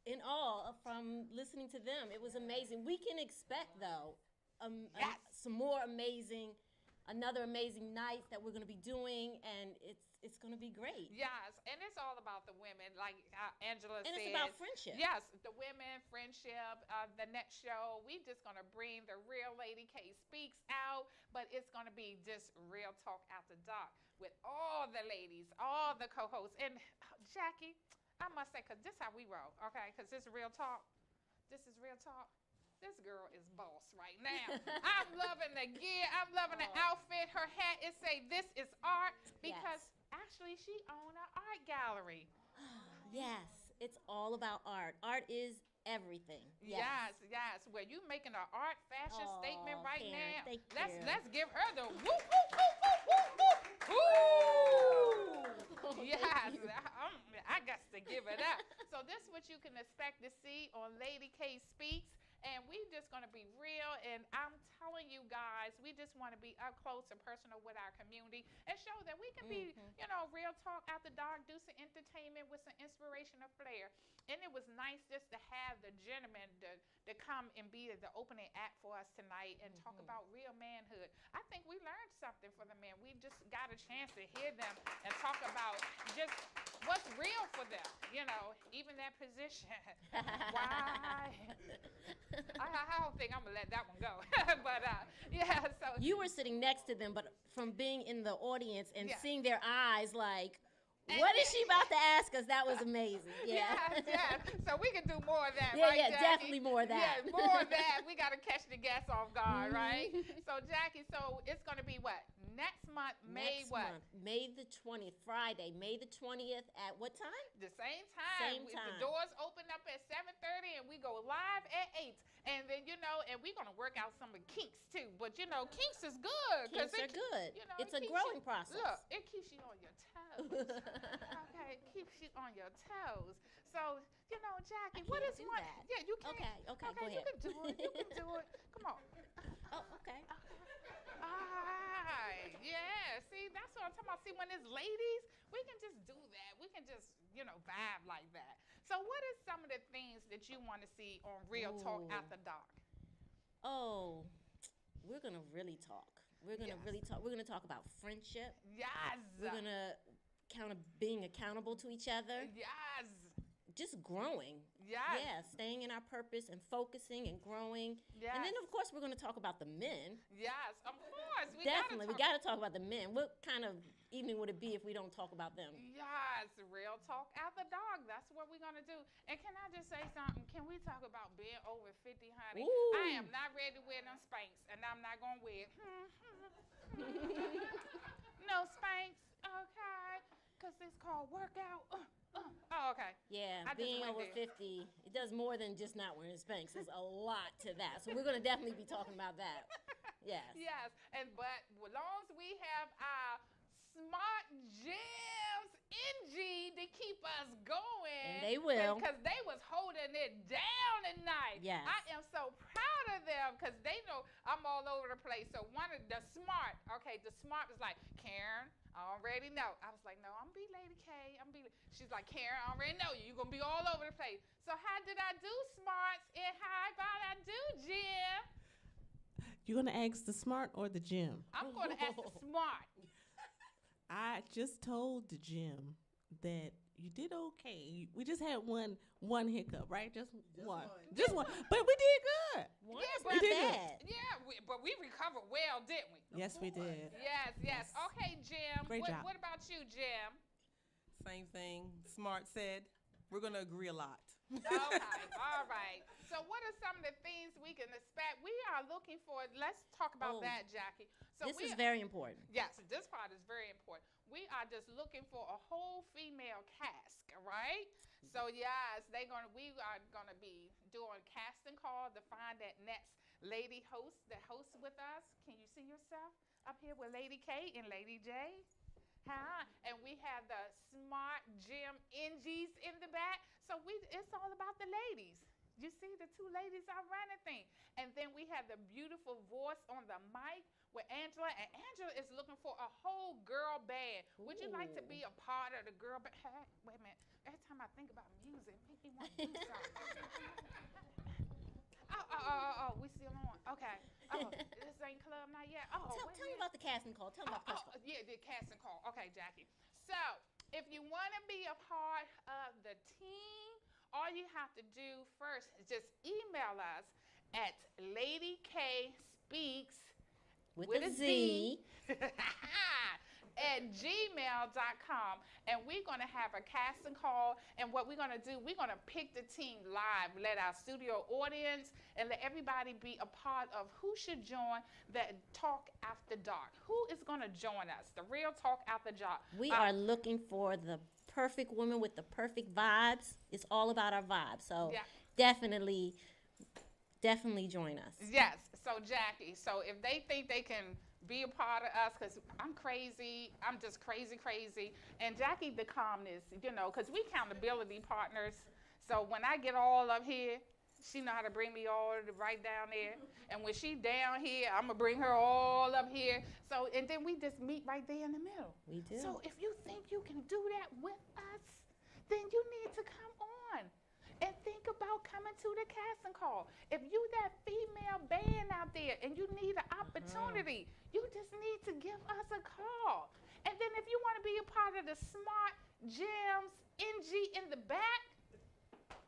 in awe from listening to them. It was amazing. We can expect though, some more another amazing night that we're going to be doing, and it's going to be great. Yes, and it's all about the women, like Angela said. And it's about friendship. Yes, the women, friendship. The next show, we just going to bring the real Lady K Speaks out, but it's going to be just real talk after dark with all the ladies, all the co-hosts. And Jackie, I must say, because this is how we roll, okay? Because this is real talk. This is real talk. This girl is boss right now. I'm loving the gear. I'm loving the outfit. Her hat, it say this is art because actually she own an art gallery. Yes, it's all about art. Art is everything. Yes. Well, you making an art fashion statement right Karen, now. thank you. Let's give her the woo. Yes, I got to give it up. So this is what you can expect to see on Lady K Speaks. And we just going to be real, and I'm telling you guys, we just want to be up close and personal with our community and show that we can be, real talk after dark, do some entertainment with some inspirational flair. And it was nice just to have the gentlemen to come and be the opening act for us tonight and talk about real manhood. I think we learned something for the men. We just got a chance to hear them and talk about just what's real for them, even that position. Why? I don't think I'm going to let that one go. But, so. You were sitting next to them, but from being in the audience and seeing their eyes like, what is she about to ask us? That was amazing. Yeah. So we can do more of that, yeah, right, Yeah, Jackie? definitely more of that. Yeah, more of that. We got to catch the guests off guard, right? So, Jackie, it's going to be what? Next month, May the 20th, Friday, May the 20th at what time? The same time. The doors open up at 7:30 and we go live at 8. And then, and we're going to work out some of the kinks too. But, kinks is good. Kinks are good. It's a growing process. Look, it keeps you on your toes. Okay, it keeps you on your toes. So, Jackie, what is one? That. Yeah, you can. Okay, go ahead. You can do it. You can do it. Come on. Oh, okay. All right. Yeah. See, that's what I'm talking about. See, when it's ladies, we can just do that. We can just, vibe like that. So what is some of the things that you want to see on Real Talk After Dark? Oh, we're going to really talk. We're going to really talk. We're going to talk about friendship. Yes. We're going to being accountable to each other. Yes. Just growing. Yes. Yeah, staying in our purpose and focusing and growing. Yes. And then, of course, we're going to talk about the men. Yes, of course. We got to talk about the men. What kind of evening would it be if we don't talk about them? Yes, Real Talk After Dark. That's what we're going to do. And can I just say something? Can we talk about being over 50, honey? Ooh. I am not ready to wear them Spanx, and I'm not going to wear it. No Spanx, okay? Because it's called workout. Oh, okay. Yeah, I just being went over there. 50, it does more than just not wearing Spanx. There's a lot to that. So we're going to definitely be talking about that. Yes. Yes, but as long as we have our smart gems NG to keep us going. And they will. Because they was holding it down tonight. Yes. I am so proud of them because they know I'm all over the place. So one of the smart was like, Karen, I already know. I was like, no, I'm be Lady K. She's like, Karen, I already know you. You're going to be all over the place. So how did I do, smarts? And how about I do, Jim? You're going to ask the smart or the gym? I'm going to ask the smart. I just told the gym that you did okay. We just had one hiccup, right? Just one. Just one. But we did good. One Yeah, is but not did bad. but we recovered well, didn't we? Yes, we did. Yes. Okay, Jim. Great job. What about you, Jim? Same thing. Smart said, we're going to agree a lot. Okay, all right. So what are some of the things we can expect? We are looking for, let's talk about that, Jackie. So This is very important. Yes, this part is very important. We are just looking for a whole female cast, right? So yes, we are gonna be doing casting call to find that next lady host that hosts with us. Can you see yourself up here with Lady K and Lady J? Huh? And we have the smart gym NGs in the back. So it's all about the ladies. You see the two ladies are running thing. And then we have the beautiful voice on the mic with Angela. And Angela is looking for a whole girl band. Would you like to be a part of the girl band? Hey, wait a minute. Every time I think about music, it make me want to do something. Oh, we still on. Okay. Oh, this ain't club night yet. Oh, Tell me about the casting call. Tell me about the casting call. Yeah, the casting call. Okay, Jackie. So, if you want to be a part of the team, all you have to do first is just email us at LadyKSpeaks With a Z. at gmail.com, and we're going to have a casting call. And what we're going to do, we're going to pick the team live, let our studio audience and let everybody be a part of who should join the Talk After Dark. Who is going to join us, the Real Talk After Dark? We are looking for the perfect woman with the perfect vibes. It's all about our vibes. So Yeah. definitely join us. Yes. So, Jackie, so if they think they can be a part of us, because I'm crazy, I'm just crazy. And Jackie, the calmness, because we accountability partners. So when I get all up here, she know how to bring me all right down there. And when she down here, I'm going to bring her all up here. So, and then we just meet right there in the middle. We do. So if you think you can do that with us, then you need to come on and think about coming to the casting call. If you that female band out there and you need an opportunity, you just need to give us a call. And then if you want to be a part of the Smart Gems NG in the back,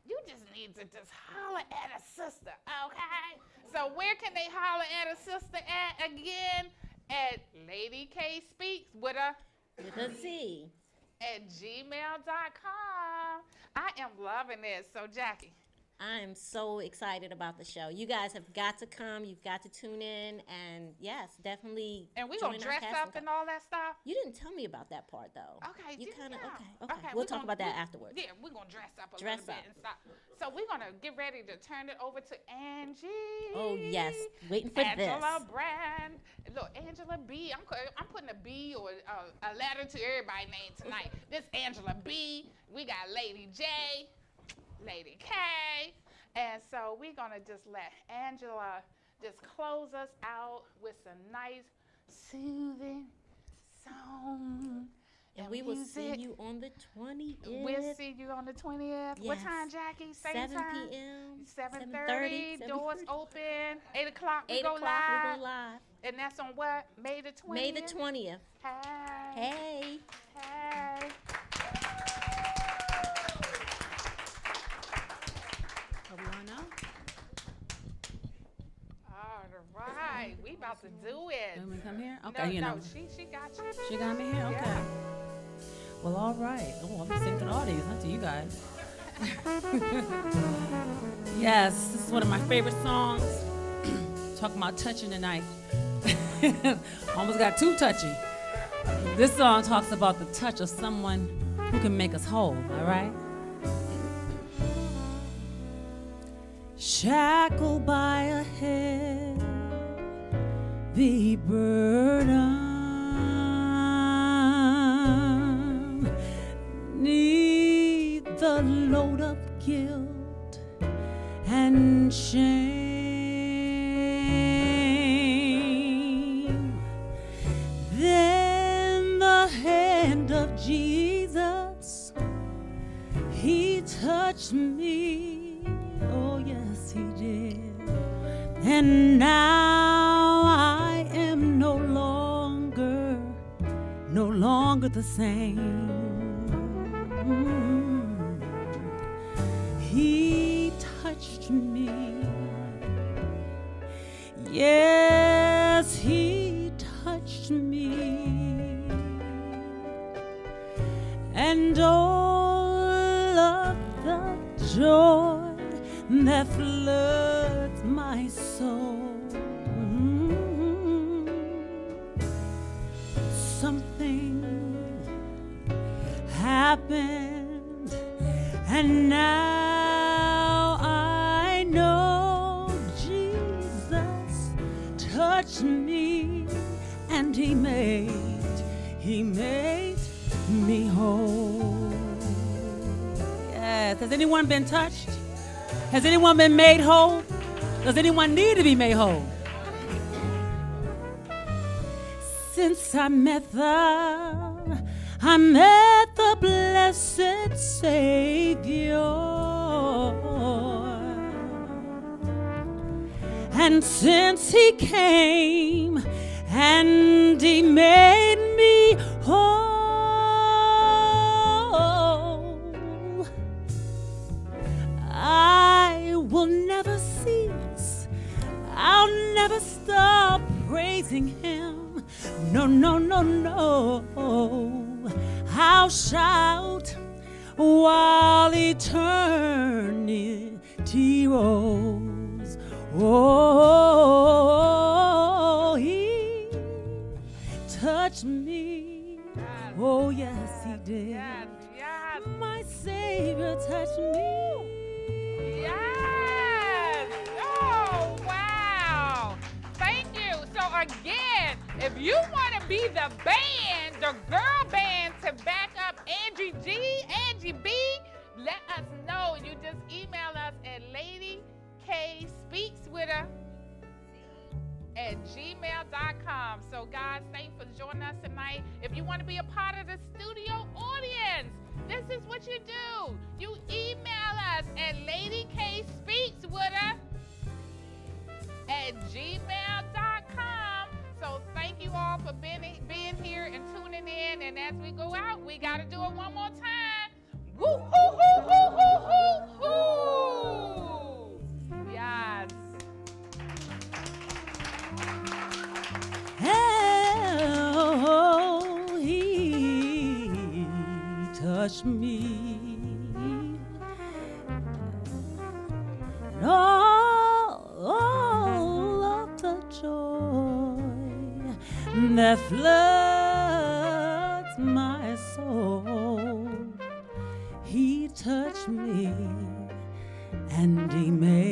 you just need to just holler at a sister, okay? So where can they holler at a sister at again? At Lady K Speaks with a Z. At gmail.com. I am loving this. So, Jackie. I am so excited about the show. You guys have got to come. You've got to tune in. And, yes, definitely. And we're going to dress up and all that stuff? You didn't tell me about that part, though. Okay. You kind of, yeah. okay. We'll talk about that afterwards. Yeah, we're going to dress up a little bit and stuff. So, we're going to get ready to turn it over to Angie. Oh, yes. Waiting for Angela this. Brand. Look, Angela B. I'm putting a B or a letter to everybody's name tonight. This Angela B. We got Lady J. Lady K. And so we're going to just let Angela just close us out with some nice, soothing song. And we will see you on the 20th. We'll see you on the 20th. What Yes. time, Jackie? Same 7 time? p.m. 7:30. Doors open. 8 o'clock we 8 go o'clock live. we go live. And that's on what? May the 20th? May the 20th. Hey. Hey. Are we on now? All right. We about to do it. Let me come here? Okay, No, she got you. She got me here? Okay. Yeah. Well, all right. Oh, I'm singing to the audience, not to you guys. Yes, this is one of my favorite songs. Talking about touching tonight. Almost got too touchy. This song talks about the touch of someone who can make us whole, all right? Shackled by a heavy burden, need the load of guilt and shame. Then the hand of Jesus, he touched me. Oh, yes, he did. And now I am no longer the same. He touched me. Yes, he touched me. And all of the joy that floods my soul. Something happened, and now I know Jesus touched me, and he made me whole. Yes. Has anyone been touched? Has anyone been made whole? Does anyone need to be made whole? Since I met the blessed Savior, and since he came and he made me whole, I will never cease, I'll never stop praising him. No, no, no, no, I'll shout while eternity rolls. Oh, he touched me. Oh, yes, he did. Yes, yes. My Savior touched me. Yes. Oh, wow. Thank you. So again, if you want to be the band, the girl band to back up Angie G, Angie B, let us know. You just email us at ladykSpeaksWithHer@gmail.com. So guys, thank you for joining us tonight. If you want to be a part of the studio audience, this is what you do. You email us at ladykSpeaksWithHer@gmail.com. So thank you all for being here and tuning in. And as we go out, we got to do it one more time. Woo, hoo, hoo, hoo, hoo, hoo, hoo. Yes. Oh, he touched me. And all of the joy that floods my soul, he touched me and he made